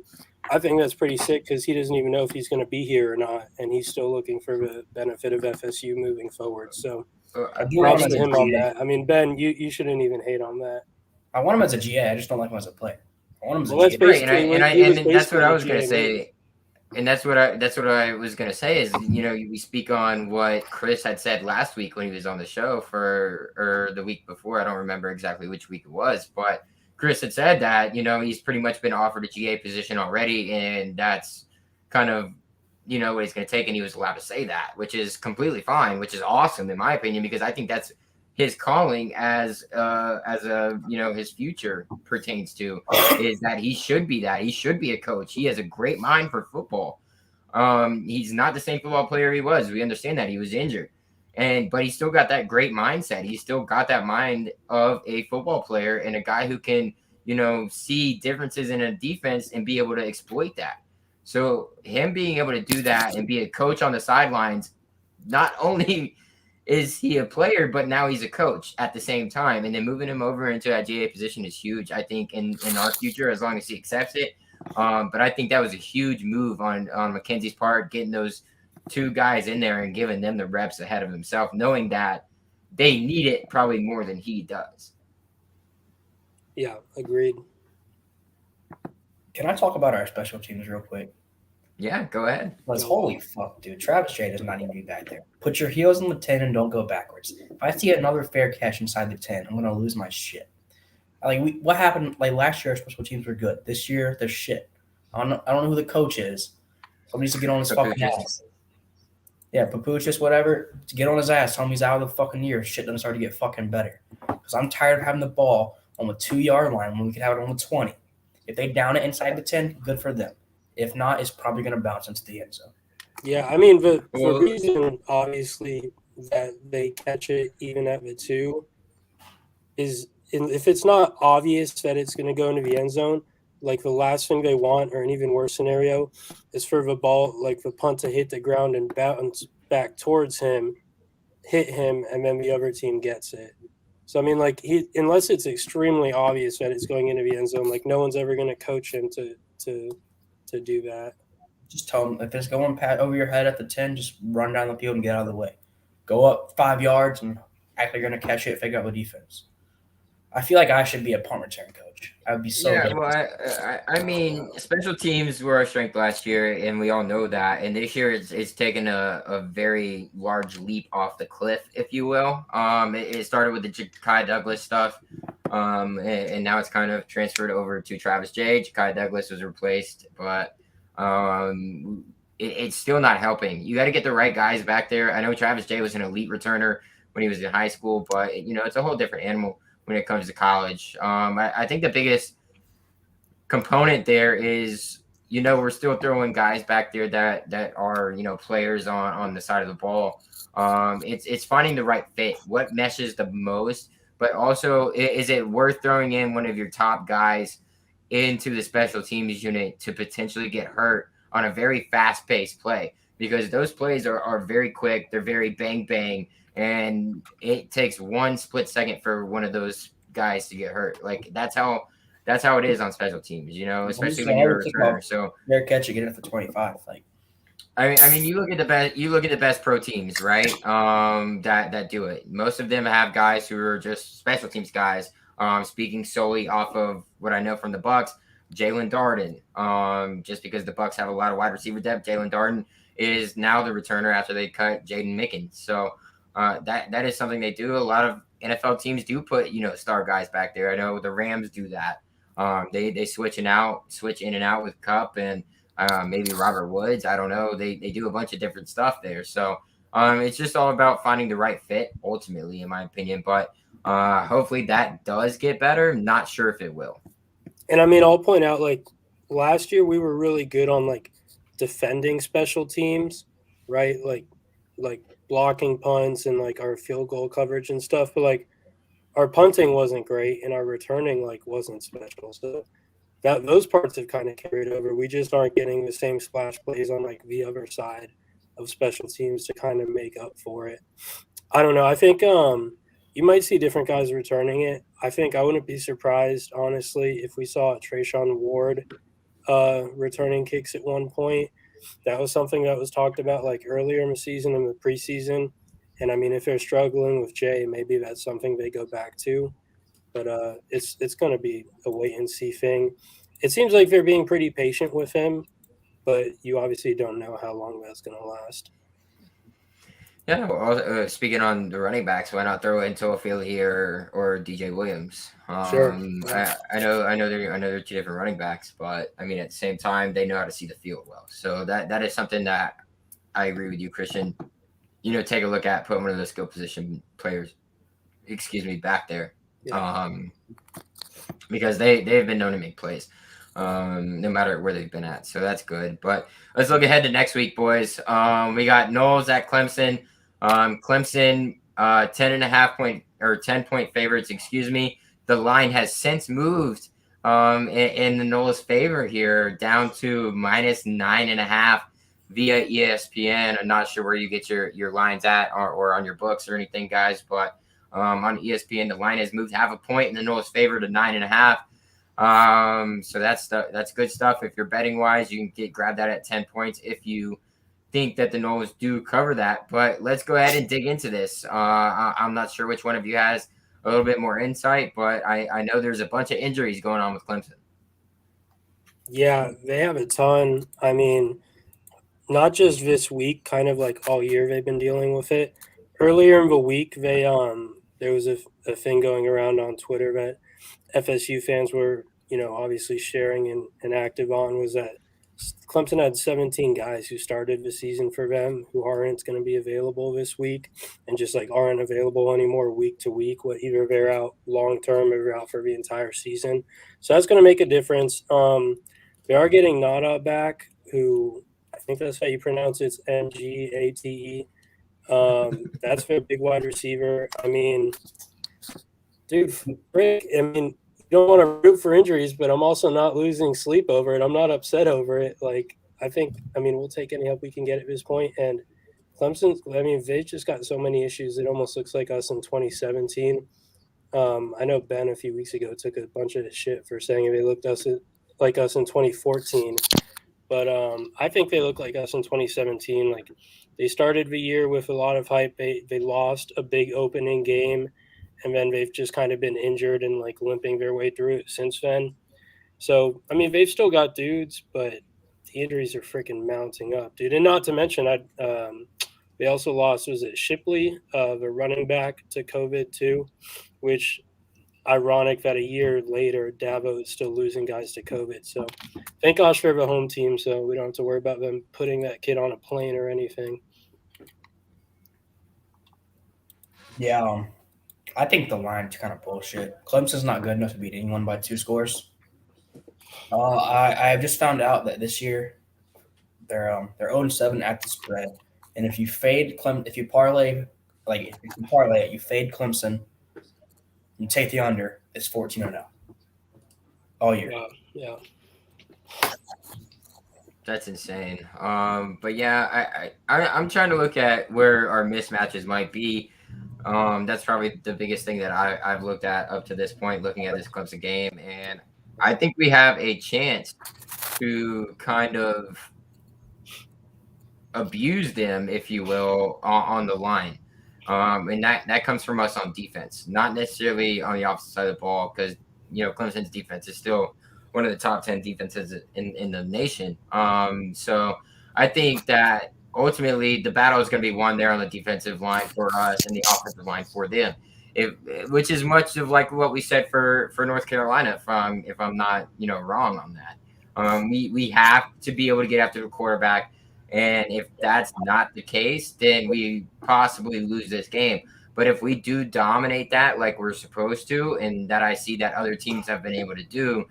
I think that's pretty sick because he doesn't even know if he's going to be here or not. And he's still looking for the benefit of FSU moving forward. So props to him on that. I mean, Ben, you shouldn't even hate on that. I want him as a GA. I just don't like him as a player. I want him as a GA. And that's what I was going to say. And that's what I was going to say is, we speak on what Chris had said last week when he was on the show or the week before. I don't remember exactly which week it was, but Chris had said that, he's pretty much been offered a GA position already. And that's kind of, what he's going to take. And he was allowed to say that, which is completely fine, which is awesome in my opinion, because I think that's his calling as his future pertains to, is that he should be that. He should be a coach. He has a great mind for football. He's not the same football player he was. We understand that he was injured, but he still got that great mindset. He still got that mind of a football player and a guy who can, see differences in a defense and be able to exploit that. So him being able to do that and be a coach on the sidelines, not only is he a player, but now he's a coach at the same time. And then moving him over into that GA position is huge, I think, in our future, as long as he accepts it. But I think that was a huge move on Mackenzie's part, getting those 2 guys in there and giving them the reps ahead of himself, knowing that they need it probably more than he does. Yeah, agreed. Can I talk about our special teams real quick? Yeah, go ahead. Holy fuck, dude. Travis J does not even be back there. Put your heels in the 10 and don't go backwards. If I see another fair catch inside the 10, I'm going to lose my shit. Like, what happened? Like, last year, our special teams were good. This year, they're shit. I don't know who the coach is. Somebody needs to get on his fucking ass. Yeah, Papuchis, whatever. To get on his ass, tell him he's out of the fucking year. Shit doesn't start to get fucking better. Because I'm tired of having the ball on the 2-yard line when we could have it on the 20. If they down it inside the 10, good for them. If not, it's probably going to bounce into the end zone. Yeah, I mean, the reason, obviously, that they catch it even at the 2 is if it's not obvious that it's going to go into the end zone, like the last thing they want, or an even worse scenario, is for the ball, like the punt, to hit the ground and bounce back towards him, hit him, and then the other team gets it. So, I mean, like, unless it's extremely obvious that it's going into the end zone, like, no one's ever going to coach him to do that. Just tell him if it's going over your head at the 10, just run down the field and get out of the way. go up 5 yards and act like you're going to catch it, figure out the defense. I feel like I should be a punt return coach. I would be so Yeah, good. well, I mean, special teams were our strength last year, and we all know that. And this year, it's taken a very large leap off the cliff, if you will. It started with the Ja'Kai Douglas stuff, and now it's kind of transferred over to Travis Jay. Ja'Kai Douglas was replaced, but it's still not helping. You got to get the right guys back there. I know Travis Jay was an elite returner when he was in high school, but it's a whole different animal when it comes to college. I think the biggest component there is we're still throwing guys back there that are players on the side of the ball. It's finding the right fit, what meshes the most, but also is it worth throwing in one of your top guys into the special teams unit to potentially get hurt on a very fast-paced play, because those plays are very quick, they're very bang and it takes one split second for one of those guys to get hurt. Like that's how it is on special teams, especially when you're a returner. So they're catching it at the 25. Like, I mean, you look at the best pro teams, right? That do it. Most of them have guys who are just special teams guys. Speaking solely off of what I know from the Bucks, Jalen Darden. Just because the Bucks have a lot of wide receiver depth, Jalen Darden is now the returner after they cut Jaden Mickens. So that is something they do. A lot of NFL teams do put star guys back there. I know the Rams do that. They switch in and out with Cup and maybe Robert Woods. I don't know. They do a bunch of different stuff there. So it's just all about finding the right fit ultimately, in my opinion. But hopefully that does get better. Not sure if it will. And I mean, I'll point out, like, last year we were really good on like defending special teams, right? Like blocking punts and like our field goal coverage and stuff. But like our punting wasn't great and our returning like wasn't special. So those parts have kind of carried over. We just aren't getting the same splash plays on like the other side of special teams to kind of make up for it. I don't know. I think you might see different guys returning it. I think I wouldn't be surprised, honestly, if we saw Trayshawn Ward returning kicks at one point. That was something that was talked about like earlier in the season, in the preseason. And I mean, if they're struggling with Jay, maybe that's something they go back to. But it's going to be a wait and see thing. It seems like they're being pretty patient with him, but you obviously don't know how long that's going to last. Yeah, well, speaking on the running backs, why not throw in Toafili or DJ Williams? Sure. I know they're two different running backs, but I mean at the same time they know how to see the field well. So that is something that I agree with you, Christian. Take a look at, put one of those skill position players, back there, because they've been known to make plays, no matter where they've been at. So that's good. But let's look ahead to next week, boys. We got Knowles at Clemson. Clemson, 10.5 favorites. The line has since moved in the Knowles' favor here, down to -9.5 via ESPN. I'm not sure where you get your lines at or on your books or anything, guys, but on ESPN, the line has moved half a point in the Knowles' favor to 9.5. So that's good stuff. If you're betting wise, you can grab that at 10 points if you think that the Knowles do cover that. But let's go ahead and dig into this. I'm not sure which one of you has a little bit more insight, but I know there's a bunch of injuries going on with Clemson. Yeah, they have a ton. I mean, not just this week, kind of like all year they've been dealing with it. Earlier in the week, there was a thing going around on Twitter that FSU fans were, obviously sharing and active on, was that Clemson had 17 guys who started the season for them who aren't going to be available this week and just like aren't available anymore week to week. Either they're out long term or they're out for the entire season. So that's going to make a difference. They are getting Nada back, who I think that's how you pronounce it. It's Ngate. That's their big wide receiver. I mean, dude, Rick, you don't want to root for injuries, but I'm also not losing sleep over it. I'm not upset over it. Like, we'll take any help we can get at this point. And Clemson, they just got so many issues. It almost looks like us in 2017. I know Ben a few weeks ago took a bunch of shit for saying they looked like us in 2014. But I think they look like us in 2017. Like they started the year with a lot of hype. They lost a big opening game, and then they've just kind of been injured and like limping their way through it since then. So I mean, they've still got dudes, but the injuries are freaking mounting up, dude. And not to mention, they also lost, was it Shipley, the running back, to COVID too, which ironic that a year later Dabo is still losing guys to COVID. So thank gosh for the home team, so we don't have to worry about them putting that kid on a plane or anything. Yeah, I think the line's kind of bullshit. Clemson's not good enough to beat anyone by 2 scores. I have just found out that this year they're 0-7 at the spread, and if you parlay it, you fade Clemson, you take the under, it's 14-0 all year. Yeah. That's insane. But yeah, I'm trying to look at where our mismatches might be. That's probably the biggest thing that I've looked at up to this point, looking at this Clemson game, and I think we have a chance to kind of abuse them, if you will, on the line. And that comes from us on defense, not necessarily on the opposite side of the ball, because Clemson's defense is still one of the top 10 defenses in the nation. So I think that ultimately the battle is going to be won there on the defensive line for us and the offensive line for them. Which is much of like what we said for North Carolina, if I'm not wrong on that. We have to be able to get after the quarterback. And if that's not the case, then we possibly lose this game. But if we do dominate that like we're supposed to, and that I see that other teams have been able to do,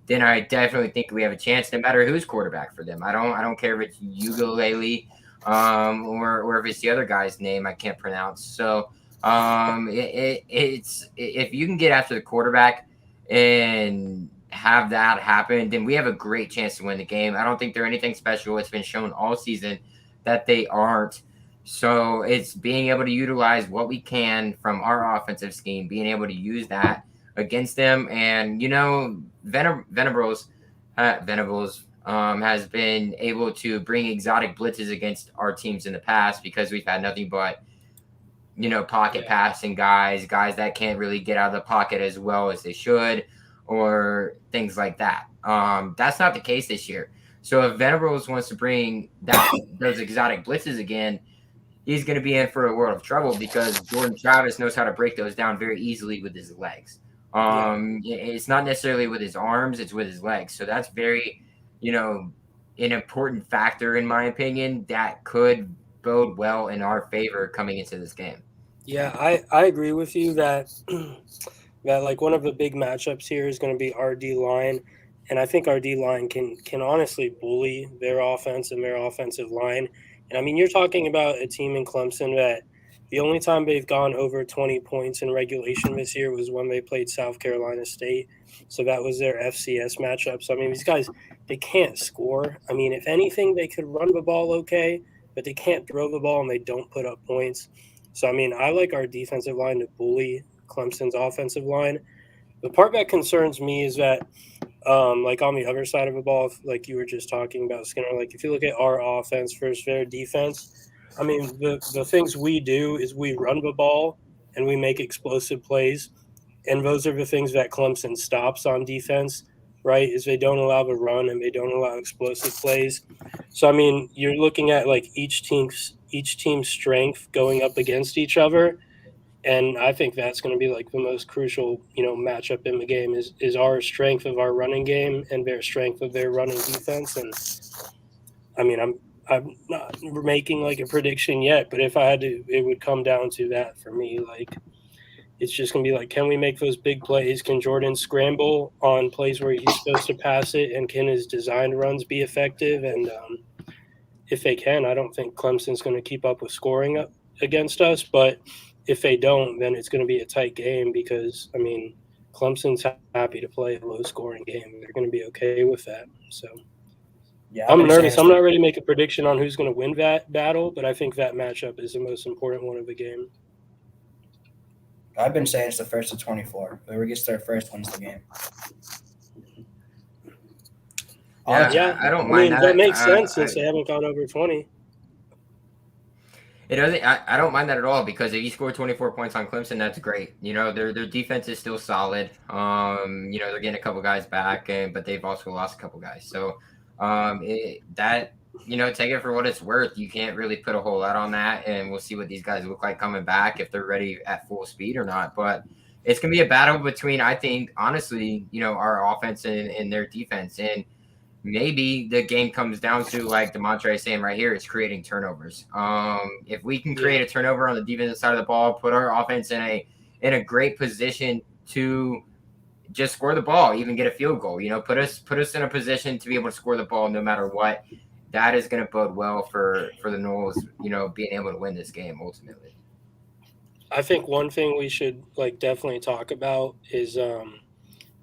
then I definitely think we have a chance no matter who's quarterback for them. I don't care if it's Ukulele or if it's the other guy's name I can't pronounce. So it's if you can get after the quarterback and have that happen, then we have a great chance to win the game. I don't think they're anything special. It's been shown all season that they aren't. So it's being able to utilize what we can from our offensive scheme, being able to use that against them. And, Venables has been able to bring exotic blitzes against our teams in the past because we've had nothing but, pocket passing guys that can't really get out of the pocket as well as they should, or things like that. That's not the case this year. So if Venables wants to bring those exotic blitzes again, he's going to be in for a world of trouble because Jordan Travis knows how to break those down very easily with his legs. It's not necessarily with his arms, it's with his legs. So that's very, an important factor in my opinion that could bode well in our favor coming into this game. Yeah, I agree with you that that like one of the big matchups here is going to be our D line, and I think our D line can honestly bully their offense and their offensive line. And I mean, you're talking about a team in Clemson that the only time they've gone over 20 points in regulation this year was when they played South Carolina State. So that was their FCS matchup. So I mean, these guys, they can't score. I mean, if anything, they could run the ball okay, but they can't throw the ball and they don't put up points. So I mean, I like our defensive line to bully Clemson's offensive line. The part that concerns me is that, like on the other side of the ball, like you were just talking about, Skinner, like if you look at our offense versus their defense, I mean, the things we do is we run the ball and we make explosive plays. And those are the things that Clemson stops on defense, right? Is they don't allow the run and they don't allow explosive plays. So, I mean, you're looking at like each team's strength going up against each other. And I think that's going to be like the most crucial, matchup in the game is our strength of our running game and their strength of their running defense. And I mean, I'm not making like a prediction yet, but if I had to, it would come down to that for me. Like, it's just going to be like, can we make those big plays? Can Jordan scramble on plays where he's supposed to pass it? And can his designed runs be effective? And if they can, I don't think Clemson's going to keep up with scoring up against us. But if they don't, then it's going to be a tight game because, I mean, Clemson's happy to play a low-scoring game. They're going to be okay with that. So, yeah, I'm nervous. I'm not ready to make a prediction on who's going to win that battle, but I think that matchup is the most important one of the game. I've been saying it's the first of 24. Whoever gets there first wins the game. Yeah, I don't I mind mean that that. makes sense since they haven't gone over 20. It doesn't. I don't mind that at all because if you score 24 points on Clemson, that's great. You know, their defense is still solid. You know, they're getting a couple guys back, but they've also lost a couple guys. So, that you know, take it for what it's worth. You can't really put a whole lot on that, and we'll see what these guys look like coming back if they're ready at full speed or not. But it's gonna be a battle between, I think, honestly, you know, our offense and their defense, and maybe the game comes down to, like Demontre is saying right here, it's creating turnovers. If we can create a turnover on the defensive side of the ball, put our offense in a great position to just score the ball, even get a field goal. You know, put us in a position to be able to score the ball no matter what. That is going to bode well for the Noles. You know, being able to win this game ultimately. I think one thing we should definitely talk about is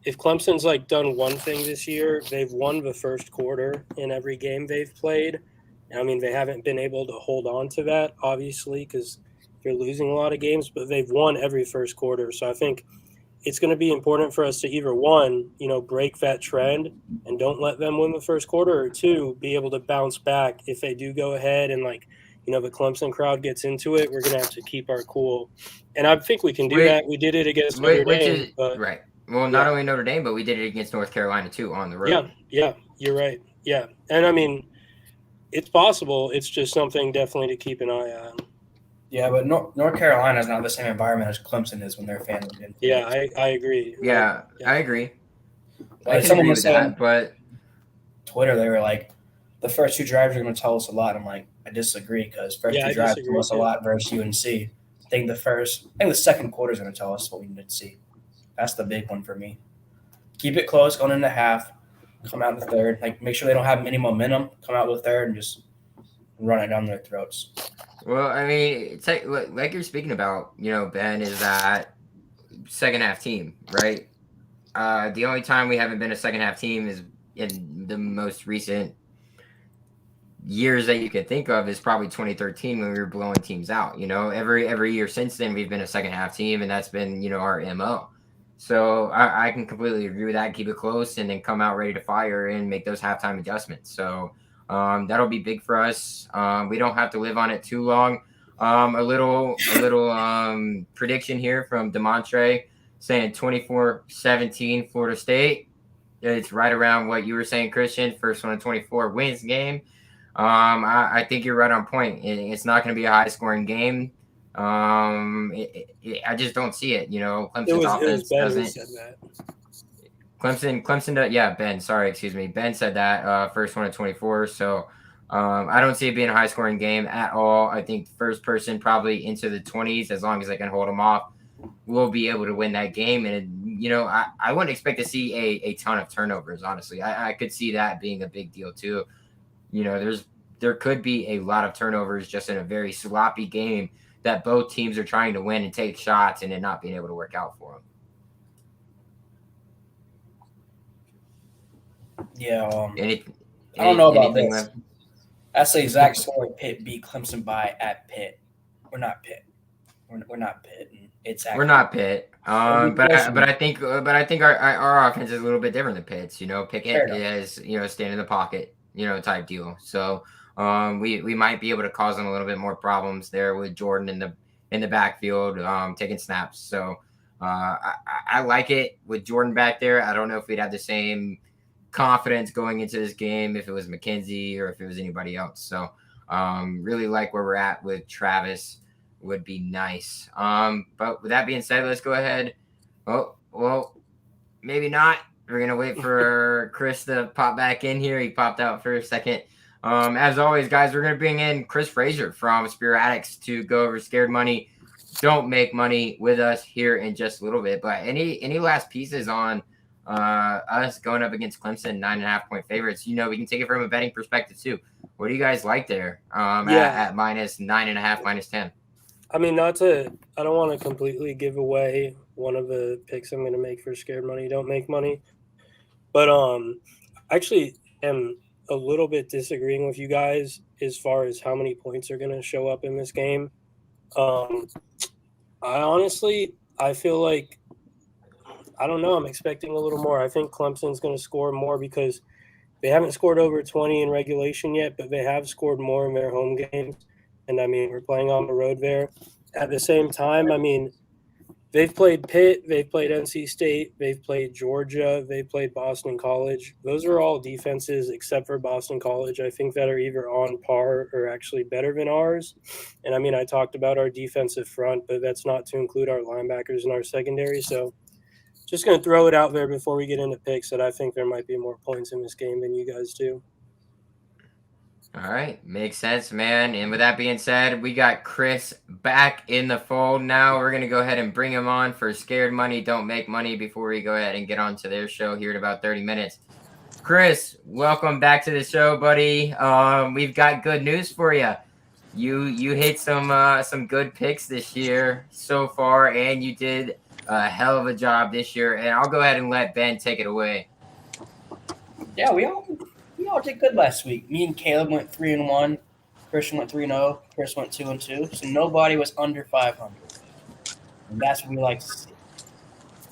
if Clemson's done one thing this year, they've won the first quarter in every game they've played. I mean, they haven't been able to hold on to that, obviously, because they're losing a lot of games, but they've won every first quarter. So I think it's going to be important for us to either one, break that trend and don't let them win the first quarter, or two, be able to bounce back if they do go ahead and the Clemson crowd gets into it. We're going to have to keep our cool, and I think we can do that. We did it against Notre Dame, but right. Well, not only Notre Dame, but we did it against North Carolina too on the road. Yeah, you're right. Yeah, and I mean, it's possible. It's just something definitely to keep an eye on. Yeah, but North Carolina is not the same environment as Clemson is when their fans are in. Yeah, I agree. Yeah, I agree. Like, I can agree with that, but Twitter, they were like, the first two drives are going to tell us a lot. I'm like, I disagree because first two drives tell us a lot versus UNC. I think the second quarter is going to tell us what we need to see. That's the big one for me. Keep it close going into half. Come out in the third. Make sure they don't have any momentum. Come out with the third and just run it down their throats. Well, I mean, it's like you're speaking about, Ben, is that second half team, right? The only time we haven't been a second half team is in the most recent years that you can think of is probably 2013 when we were blowing teams out. Every year since then we've been a second half team, and that's been our MO. So I can completely agree with that. Keep it close and then come out ready to fire and make those halftime adjustments. So that'll be big for us. We don't have to live on it too long. A little prediction here from Demontre saying 24-17 Florida State. It's right around what you were saying, Christian. First one of 24 wins game. I think you're right on point. It's not going to be a high scoring game. I just don't see it. Clemson's offense doesn't. Clemson. Yeah, Ben. Sorry, excuse me. Ben said that first one of 24. So I don't see it being a high scoring game at all. I think first person probably into the 20s, as long as they can hold them off, will be able to win that game. And I wouldn't expect to see a ton of turnovers. Honestly, I could see that being a big deal too. There could be a lot of turnovers just in a very sloppy game that both teams are trying to win and take shots and it not being able to work out for them. Yeah. I don't know about this. That's the exact score Pitt beat Clemson by at Pitt. We're not Pitt. We're not Pitt. We're not Pitt. But I think our offense is a little bit different than Pitt's. Pickett is stand in the pocket type deal. So we might be able to cause them a little bit more problems there with Jordan in the backfield taking snaps. So I like it with Jordan back there. I don't know if we'd have the same confidence going into this game if it was McKenzie or if it was anybody else. So really like where we're at with Travis. Would be nice. But with that being said, let's go ahead. Oh, well, maybe not. We're gonna wait for Chris to pop back in here. He popped out for a second. As always, guys, we're gonna bring in Chris Frazier from Spear Addicts to go over Scared Money. Don't make money with us here in just a little bit. But any last pieces on us going up against Clemson, 9.5-point favorites? We can take it from a betting perspective too. What do you guys like there? At minus 9.5, minus 10. I mean, I don't want to completely give away one of the picks I'm going to make for Scared Money, Don't Make Money. But I actually am a little bit disagreeing with you guys as far as how many points are going to show up in this game. I feel like, I don't know, I'm expecting a little more. I think Clemson's going to score more because They haven't scored over 20 in regulation yet, but they have scored more in their home games. And, I mean, we're playing on the road there. At the same time, I mean, they've played Pitt, they've played NC State, they've played Georgia, they've played Boston College. Those are all defenses, except for Boston College, I think that are either on par or actually better than ours. And, I mean, I talked about our defensive front, but that's not to include our linebackers and our secondary. So just going to throw it out there before we get into picks that I think there might be more points in this game than you guys do. All right, makes sense, man. And with that being said, we got Chris back in the fold now. We're gonna go ahead and bring him on for Scared Money Don't Make Money before we go ahead and get on to their show here in about 30 minutes. Chris, welcome back to the show, buddy. We've got good news for you. You hit some good picks this year so far, and you did a hell of a job this year. And I'll go ahead and let Ben take it away. Yeah, we all did good last week. Me and Caleb went 3-1. Christian went 3-0. Chris went 2-2. So nobody was under 500. And that's what we like to see.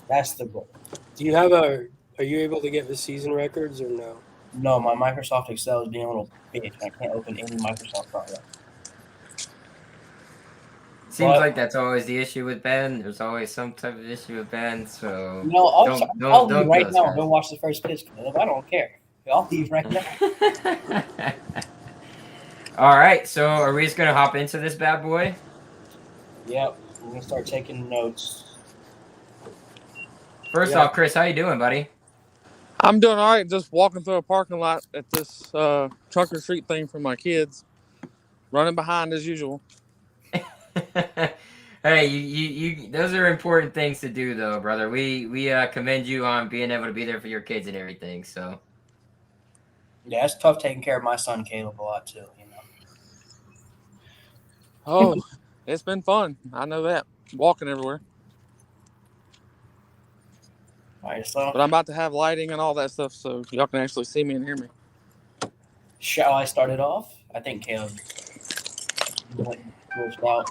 That's the goal. Do you have are you able to get the season records or no? No, my Microsoft Excel is being a little bitch. I can't open any Microsoft product. Seems like that's always the issue with Ben. There's always some type of issue with Ben. So No, I'll leave right now. guys. Go watch the first pitch, Caleb. I don't care. I'll leave right now. All right, so are we just gonna hop into this bad boy? Yep, we're gonna start taking notes. First off, Chris, how you doing, buddy? I'm doing all right. Just walking through a parking lot at this trunk or treat thing for my kids. Running behind as usual. Hey, you those are important things to do, though, brother. We commend you on being able to be there for your kids and everything. So. Yeah, it's tough taking care of my son Caleb a lot too. Oh, it's been fun. I know that. Walking everywhere. All right, so But I'm about to have lighting and all that stuff, so y'all can actually see me and hear me. shall I start it off? I think Caleb goes out.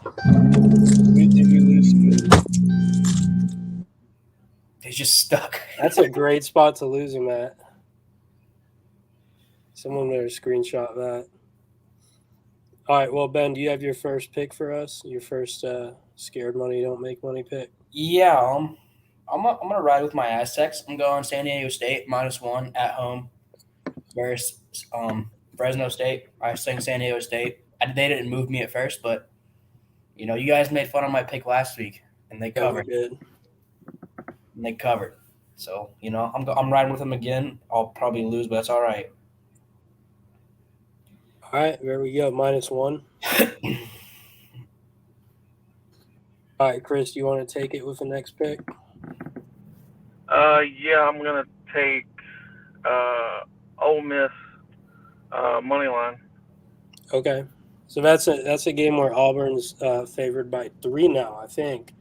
He's just stuck. That's a great spot to lose him at. Someone better screenshot that. All right, well, Ben, do you have your first pick for us? Your first Scared Money Don't Make Money pick? Yeah, I'm gonna ride with my Aztecs. I'm going San Diego State -1 at home versus Fresno State. I think San Diego State. They didn't move me at first, but you guys made fun of my pick last week, and they covered. Yeah, we did. And they covered. So I'm riding with them again. I'll probably lose, but that's all right. All right, there we go, -1. All right, Chris, do you want to take it with the next pick? Yeah, I'm gonna take Ole Miss money line. Okay, so that's a game where Auburn's favored by 3 now. I think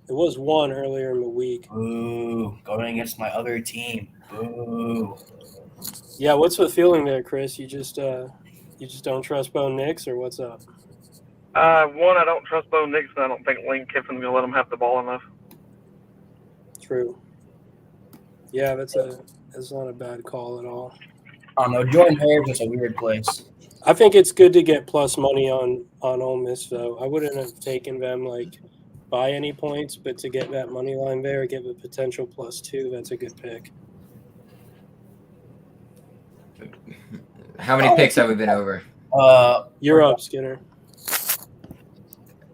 it was 1 earlier in the week. Boo! Going against my other team. Boo! Yeah, what's the feeling there, Chris? You just don't trust Bo Nix, or what's up? One, I don't trust Bo Nix, and I don't think Lane Kiffin's gonna let him have the ball enough. True. Yeah, that's not a bad call at all. I don't know. Jordan Hare is a weird place. I think it's good to get plus money on Ole Miss, though. I wouldn't have taken them by any points, but to get that money line there, get the potential +2, that's a good pick. How many picks have we been over? You're up, Skinner.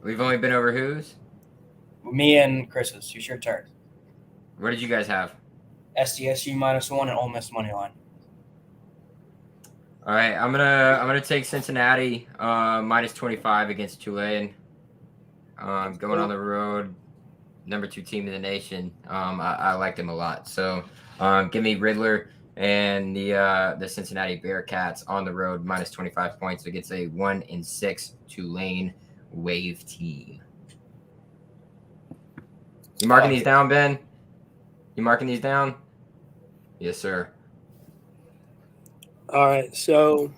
We've only been over whose? Me and Chris's. It's your turn. What did you guys have? SDSU -1 and Ole Miss money line. All right, I'm gonna take Cincinnati -25 against Tulane. Going on the road, number 2 team in the nation. I like them a lot. So give me Riddler and the Cincinnati Bearcats on the road -25 points against a 1-6 Tulane Wave team. You marking these down, Ben? You marking these down? Yes, sir. All right, so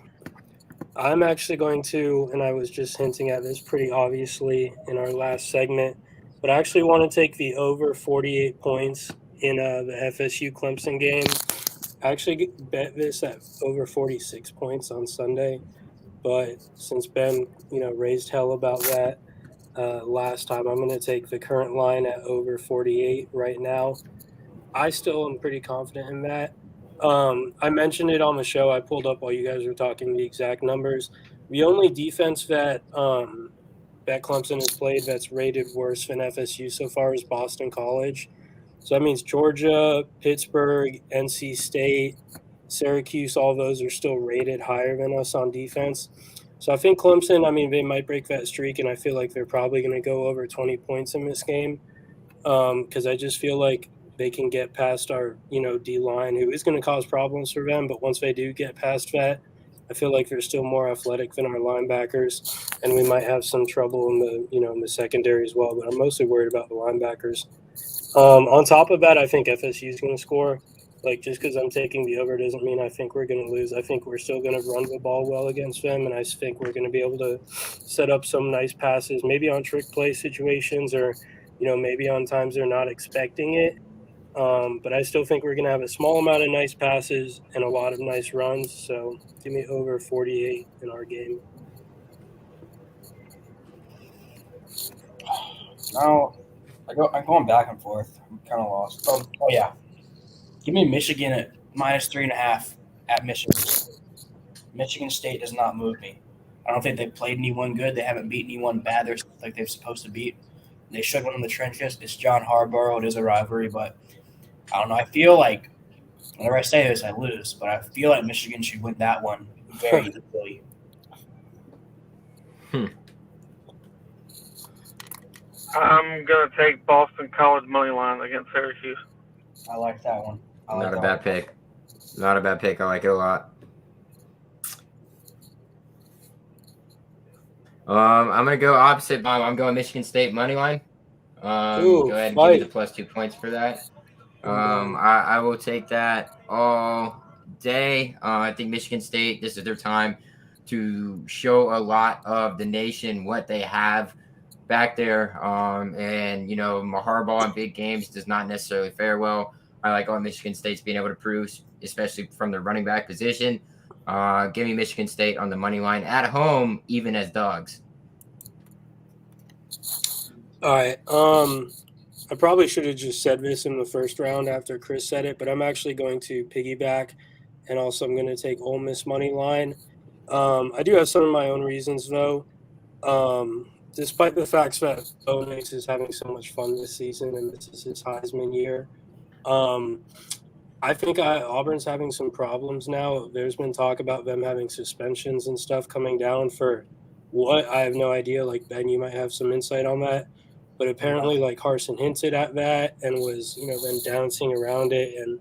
I'm actually going to, and I was just hinting at this pretty obviously in our last segment, but I actually want to take the over 48 points in the FSU Clemson game. I actually bet this at over 46 points on Sunday, but since Ben, raised hell about that last time, I'm going to take the current line at over 48 right now. I still am pretty confident in that. I mentioned it on the show. I pulled up while you guys were talking the exact numbers. The only defense that Clemson has played that's rated worse than FSU so far is Boston College. So that means Georgia, Pittsburgh, NC State, Syracuse, all those are still rated higher than us on defense. So I think Clemson, they might break that streak, and I feel like they're probably going to go over 20 points in this game because I just feel like they can get past our, D-line, who is going to cause problems for them. But once they do get past that, I feel like they're still more athletic than our linebackers, and we might have some trouble in the secondary as well. But I'm mostly worried about the linebackers. On top of that, I think FSU is going to score. Just because I'm taking the over doesn't mean I think we're going to lose. I think we're still going to run the ball well against them, and I think we're going to be able to set up some nice passes, maybe on trick play situations or, maybe on times they're not expecting it. But I still think we're going to have a small amount of nice passes and a lot of nice runs. So give me over 48 in our game. Now, I'm going back and forth. I'm kind of lost. Oh yeah. Give me Michigan at -3.5 at Michigan. Michigan State does not move me. I don't think they've played anyone good. They haven't beat anyone bad. They're like they're supposed to beat. They should win in the trenches. It's John Harbaugh. It is a rivalry, but I don't know. I feel like whenever I say this, I lose, but I feel like Michigan should win that one very easily. I'm going to take Boston College money line against Syracuse. I like that one. Not a bad pick. Not a bad pick. I like it a lot. I'm going to go opposite. I'm going Michigan State money line. Go ahead and give me the +2 points for that. I will take that all day. I think Michigan State, this is their time to show a lot of the nation what they have back there. And Harbaugh in big games does not necessarily fare well. I like all Michigan State's being able to prove, especially from the running back position. Give me Michigan State on the money line at home, even as dogs. All right. I probably should have just said this in the first round after Chris said it, but I'm actually going to piggyback, and also I'm going to take Ole Miss money line. I do have some of my own reasons, though. Despite the fact that Bo Nix is having so much fun this season and this is his Heisman year, I think Auburn's having some problems now. There's been talk about them having suspensions and stuff coming down for what? I have no idea. Ben, you might have some insight on that. But apparently, Carson hinted at that and was, then dancing around it. And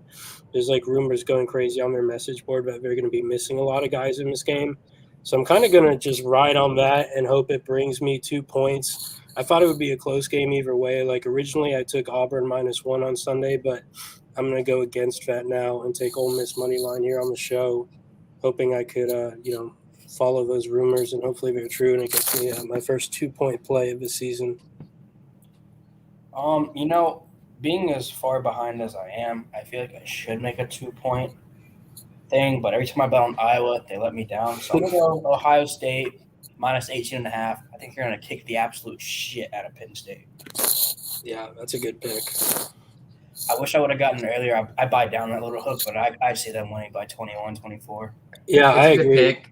there's rumors going crazy on their message board that they're going to be missing a lot of guys in this game. So I'm kind of going to just ride on that and hope it brings me 2 points. I thought it would be a close game either way. Originally, I took Auburn -1 on Sunday, but I'm going to go against that now and take Ole Miss money line here on the show, hoping I could, follow those rumors and hopefully they're true and it gets me my first 2-point play of the season. Being as far behind as I am, I feel like I should make a 2-point thing, but every time I bet on Iowa, they let me down. So I'm going to go Ohio State -18.5. I think they're going to kick the absolute shit out of Penn State. Yeah, that's a good pick. I wish I would have gotten it earlier. I buy down that little hook, but I see them winning by 21, 24. Yeah, I agree. Pick.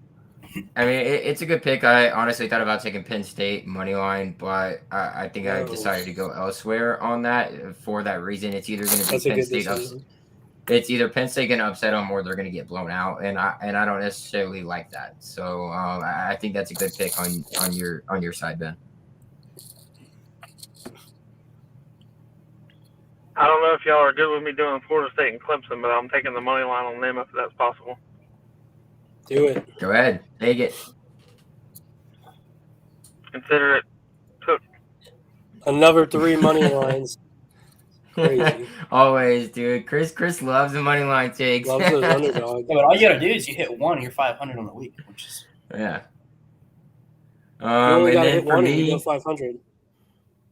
It's a good pick. I honestly thought about taking Penn State money line, but I think I decided to go elsewhere on that for that reason. It's either going to be Penn State. It's either Penn State going to upset them or they're going to get blown out, and I don't necessarily like that. So I think that's a good pick on your side, Ben. I don't know if y'all are good with me doing Florida State and Clemson, but I'm taking the money line on them if that's possible. Do it. Go ahead. Take it. Consider it took. Another 3 money lines. Crazy. Always, dude. Chris loves the money line takes. Loves those underdogs. Yeah, but all you got to do is you hit one, you're 500 on the week, which is yeah. You only got to hit for one me, and you go 500.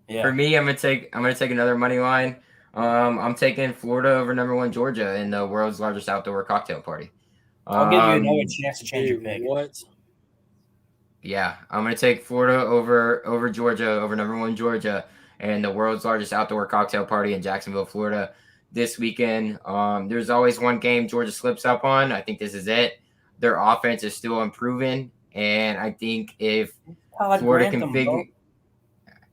yeah. For me, I'm gonna take another money line. I'm taking Florida over #1 Georgia in the world's largest outdoor cocktail party. I'll give you another chance to change your Dude, pick. what? Yeah, I'm gonna take Florida over Georgia, over #1 Georgia, and the world's largest outdoor cocktail party in Jacksonville, Florida, this weekend. There's always one game Georgia slips up on. I think this is it. Their offense is still improving, and I think if Todd Florida can Grantham, bro. figure,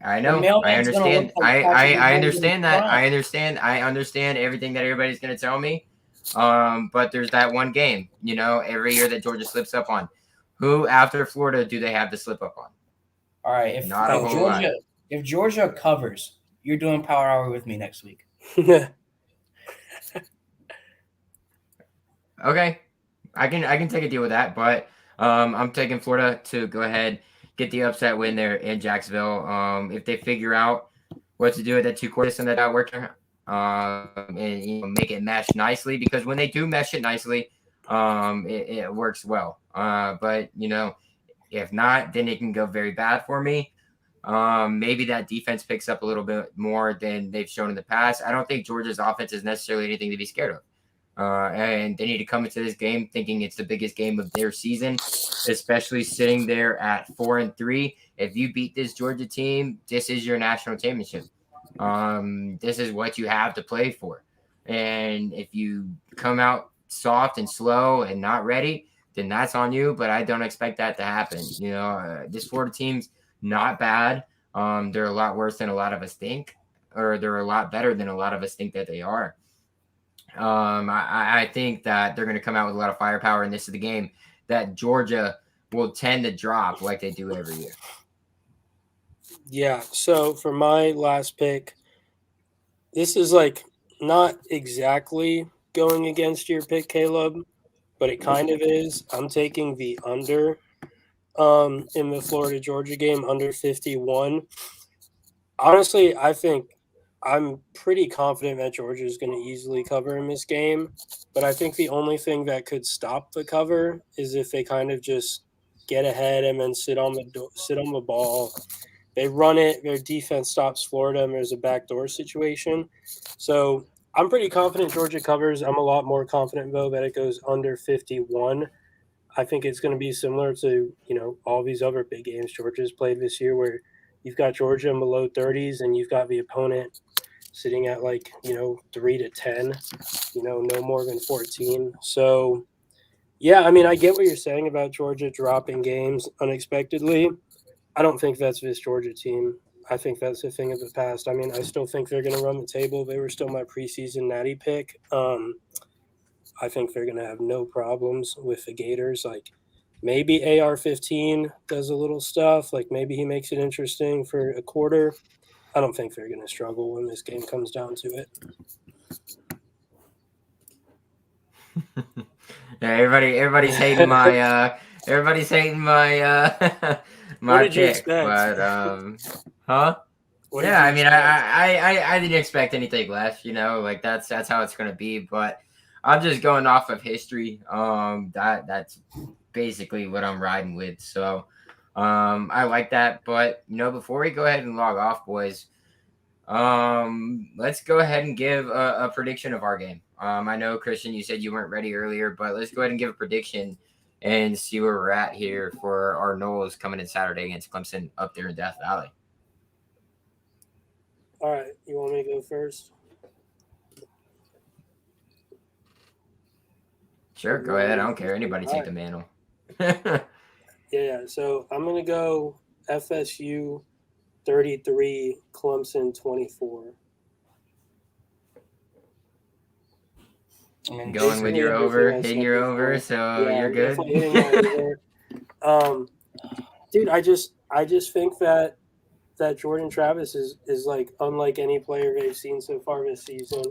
I The know, I mailman's gonna look understand, like Patrick I Mahomes in understand his that, prime. I understand everything that everybody's gonna tell me. But there's that one game, every year that Georgia slips up on. Who after Florida do they have to slip up on? All right, if, Not a if whole Georgia lot. if Georgia covers, you're doing Power Hour with me next week. Okay, I can take a deal with that, but I'm taking Florida to go ahead get the upset win there in Jacksonville. If they figure out what to do with that two-quarter system that not working, and make it mesh nicely, because when they do mesh it nicely, it works well. But if not, then it can go very bad for me. Maybe that defense picks up a little bit more than they've shown in the past. I don't think Georgia's offense is necessarily anything to be scared of. And they need to come into this game thinking it's the biggest game of their season, especially sitting there at 4-3. If you beat this Georgia team, this is your national championship. This is what you have to play for. And if you come out soft and slow and not ready, then that's on you. But I don't expect that to happen. This Florida team's not bad. They're a lot worse than a lot of us think, or they're a lot better than a lot of us think that they are. I think that they're going to come out with a lot of firepower, and this is the game that Georgia will tend to drop like they do every year. Yeah, so for my last pick, this is like not exactly going against your pick, Caleb, but it kind of is. I'm taking the under in the Florida Georgia game, under 51. Honestly, I think I'm pretty confident that Georgia is going to easily cover in this game, but I think the only thing that could stop the cover is if they kind of just get ahead and then sit on the ball. They run it, their defense stops Florida, and there's a backdoor situation. So I'm pretty confident Georgia covers. I'm a lot more confident, though, that it goes under 51. I think it's going to be similar to, all these other big games Georgia's played this year, where you've got Georgia in the low 30s and you've got the opponent sitting at 3-10, no more than 14. So, yeah, I mean, I get what you're saying about Georgia dropping games unexpectedly. I don't think that's this Georgia team. I think that's a thing of the past. I mean, I still think they're going to run the table. They were still my preseason natty pick. I think they're going to have no problems with the Gators. Maybe AR-15 does a little stuff. Maybe he makes it interesting for a quarter. I don't think they're going to struggle when this game comes down to it. Yeah, everybody's hating my my What did you pick, expect? but huh? What Yeah, did you I mean, expect? I didn't expect anything less, that's how it's gonna be. But I'm just going off of history. That's basically what I'm riding with. So, I like that. But before we go ahead and log off, boys, let's go ahead and give a prediction of our game. I know, Christian, you said you weren't ready earlier, but let's go ahead and give a prediction and see where we're at here for our Noles coming in Saturday against Clemson up there in Death Valley. All right, you want me to go first? Sure, go ahead. I don't care. Anybody take the mantle. Yeah. So I'm going to go FSU 33, Clemson 24. I mean, Going with your over, hitting your over, so Yeah, you're good. definitely hitting my over. Dude, I just think that Jordan Travis is unlike any player they've seen so far this season.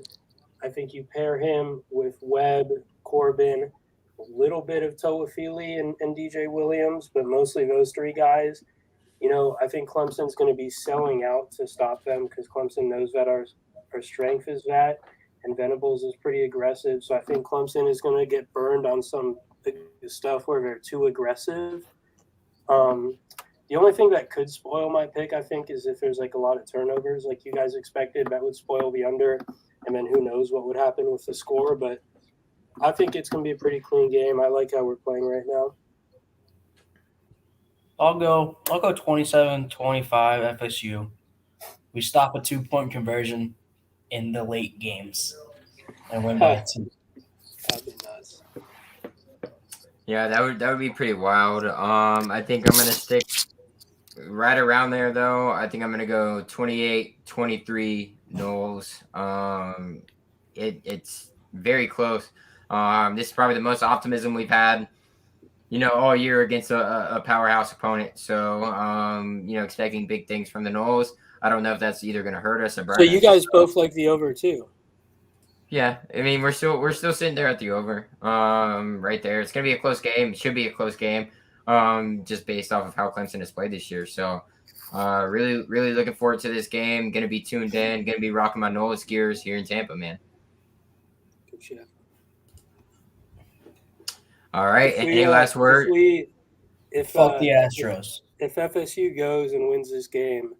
I think you pair him with Webb, Corbin, a little bit of Toafili and DJ Williams, but mostly those three guys. I think Clemson's going to be selling out to stop them because Clemson knows that our strength is that, and Venables is pretty aggressive. So I think Clemson is going to get burned on some stuff where they're too aggressive. The only thing that could spoil my pick, I think, is if there's like a lot of turnovers, like you guys expected. That would spoil the under, and then who knows what would happen with the score. But I think it's going to be a pretty clean game. I like how we're playing right now. I'll go 27-25 FSU. We stop a 2-point conversion in the late games and win by 2. That'd be nuts. Yeah, that would be pretty wild. I think I'm gonna stick right around there though. I think I'm gonna go 28-23 Knowles. It's very close. This is probably the most optimism we've had, all year against a powerhouse opponent. So, expecting big things from the Knowles. I don't know if that's either gonna hurt us or burn So you us. guys both like the over too. Yeah, I mean we're still sitting there at the over, right there. It's gonna be a close game. It should be a close game, just based off of how Clemson has played this year. So, really, really looking forward to this game. Gonna be tuned in. Gonna be rocking my Knowles gears here in Tampa, man. Good shit. All right. Any last word? Fuck the Astros. If FSU goes and wins this game,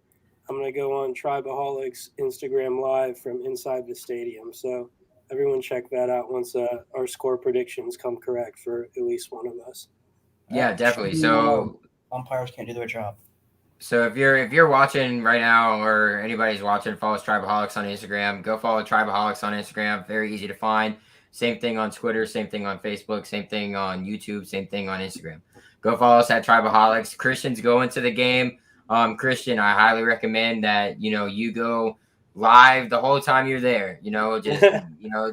I'm gonna go on Tribaholics Instagram Live from inside the stadium. So everyone check that out once our score predictions come correct for at least one of us. Yeah, definitely. So umpires can't do their job. So if you're watching right now or anybody's watching, follow Tribaholics on Instagram. Go follow Tribaholics on Instagram. Very easy to find. Same thing on Twitter. Same thing on Facebook. Same thing on YouTube. Same thing on Instagram. Go follow us at Tribaholics. Christian's going to the game. Christian, I highly recommend that you go live the whole time you're there. Just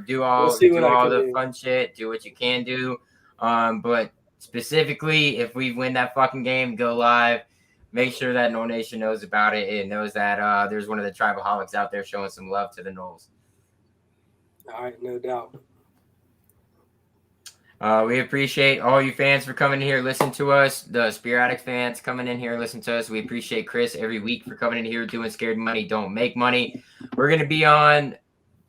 do all the fun shit. Do what you can do. But specifically, if we win that fucking game, go live. Make sure that Knoll Nation knows about it and knows that there's one of the Tribaholics out there showing some love to the Knolls. All right, no doubt. We appreciate all you fans for coming in here, listen to us. The Spear Addict fans coming in here, listen to us. We appreciate Chris every week for coming in here doing Scared Money Don't Make Money. We're going to be on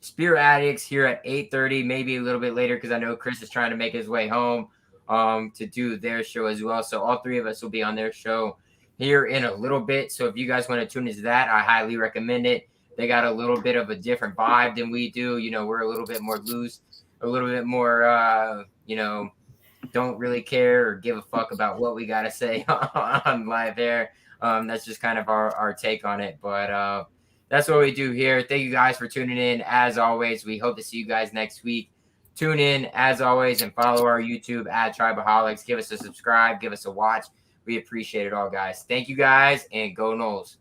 Spear Addicts here at 8:30, maybe a little bit later because I know Chris is trying to make his way home to do their show as well. So all three of us will be on their show here in a little bit. So if you guys want to tune into that, I highly recommend it. They got a little bit of a different vibe than we do. We're a little bit more loose, a little bit more, don't really care or give a fuck about what we got to say on live air. That's just kind of our take on it. But that's what we do here. Thank you guys for tuning in. As always, we hope to see you guys next week. Tune in as always and follow our YouTube at Tribaholics. Give us a subscribe. Give us a watch. We appreciate it all, guys. Thank you guys and go Knowles.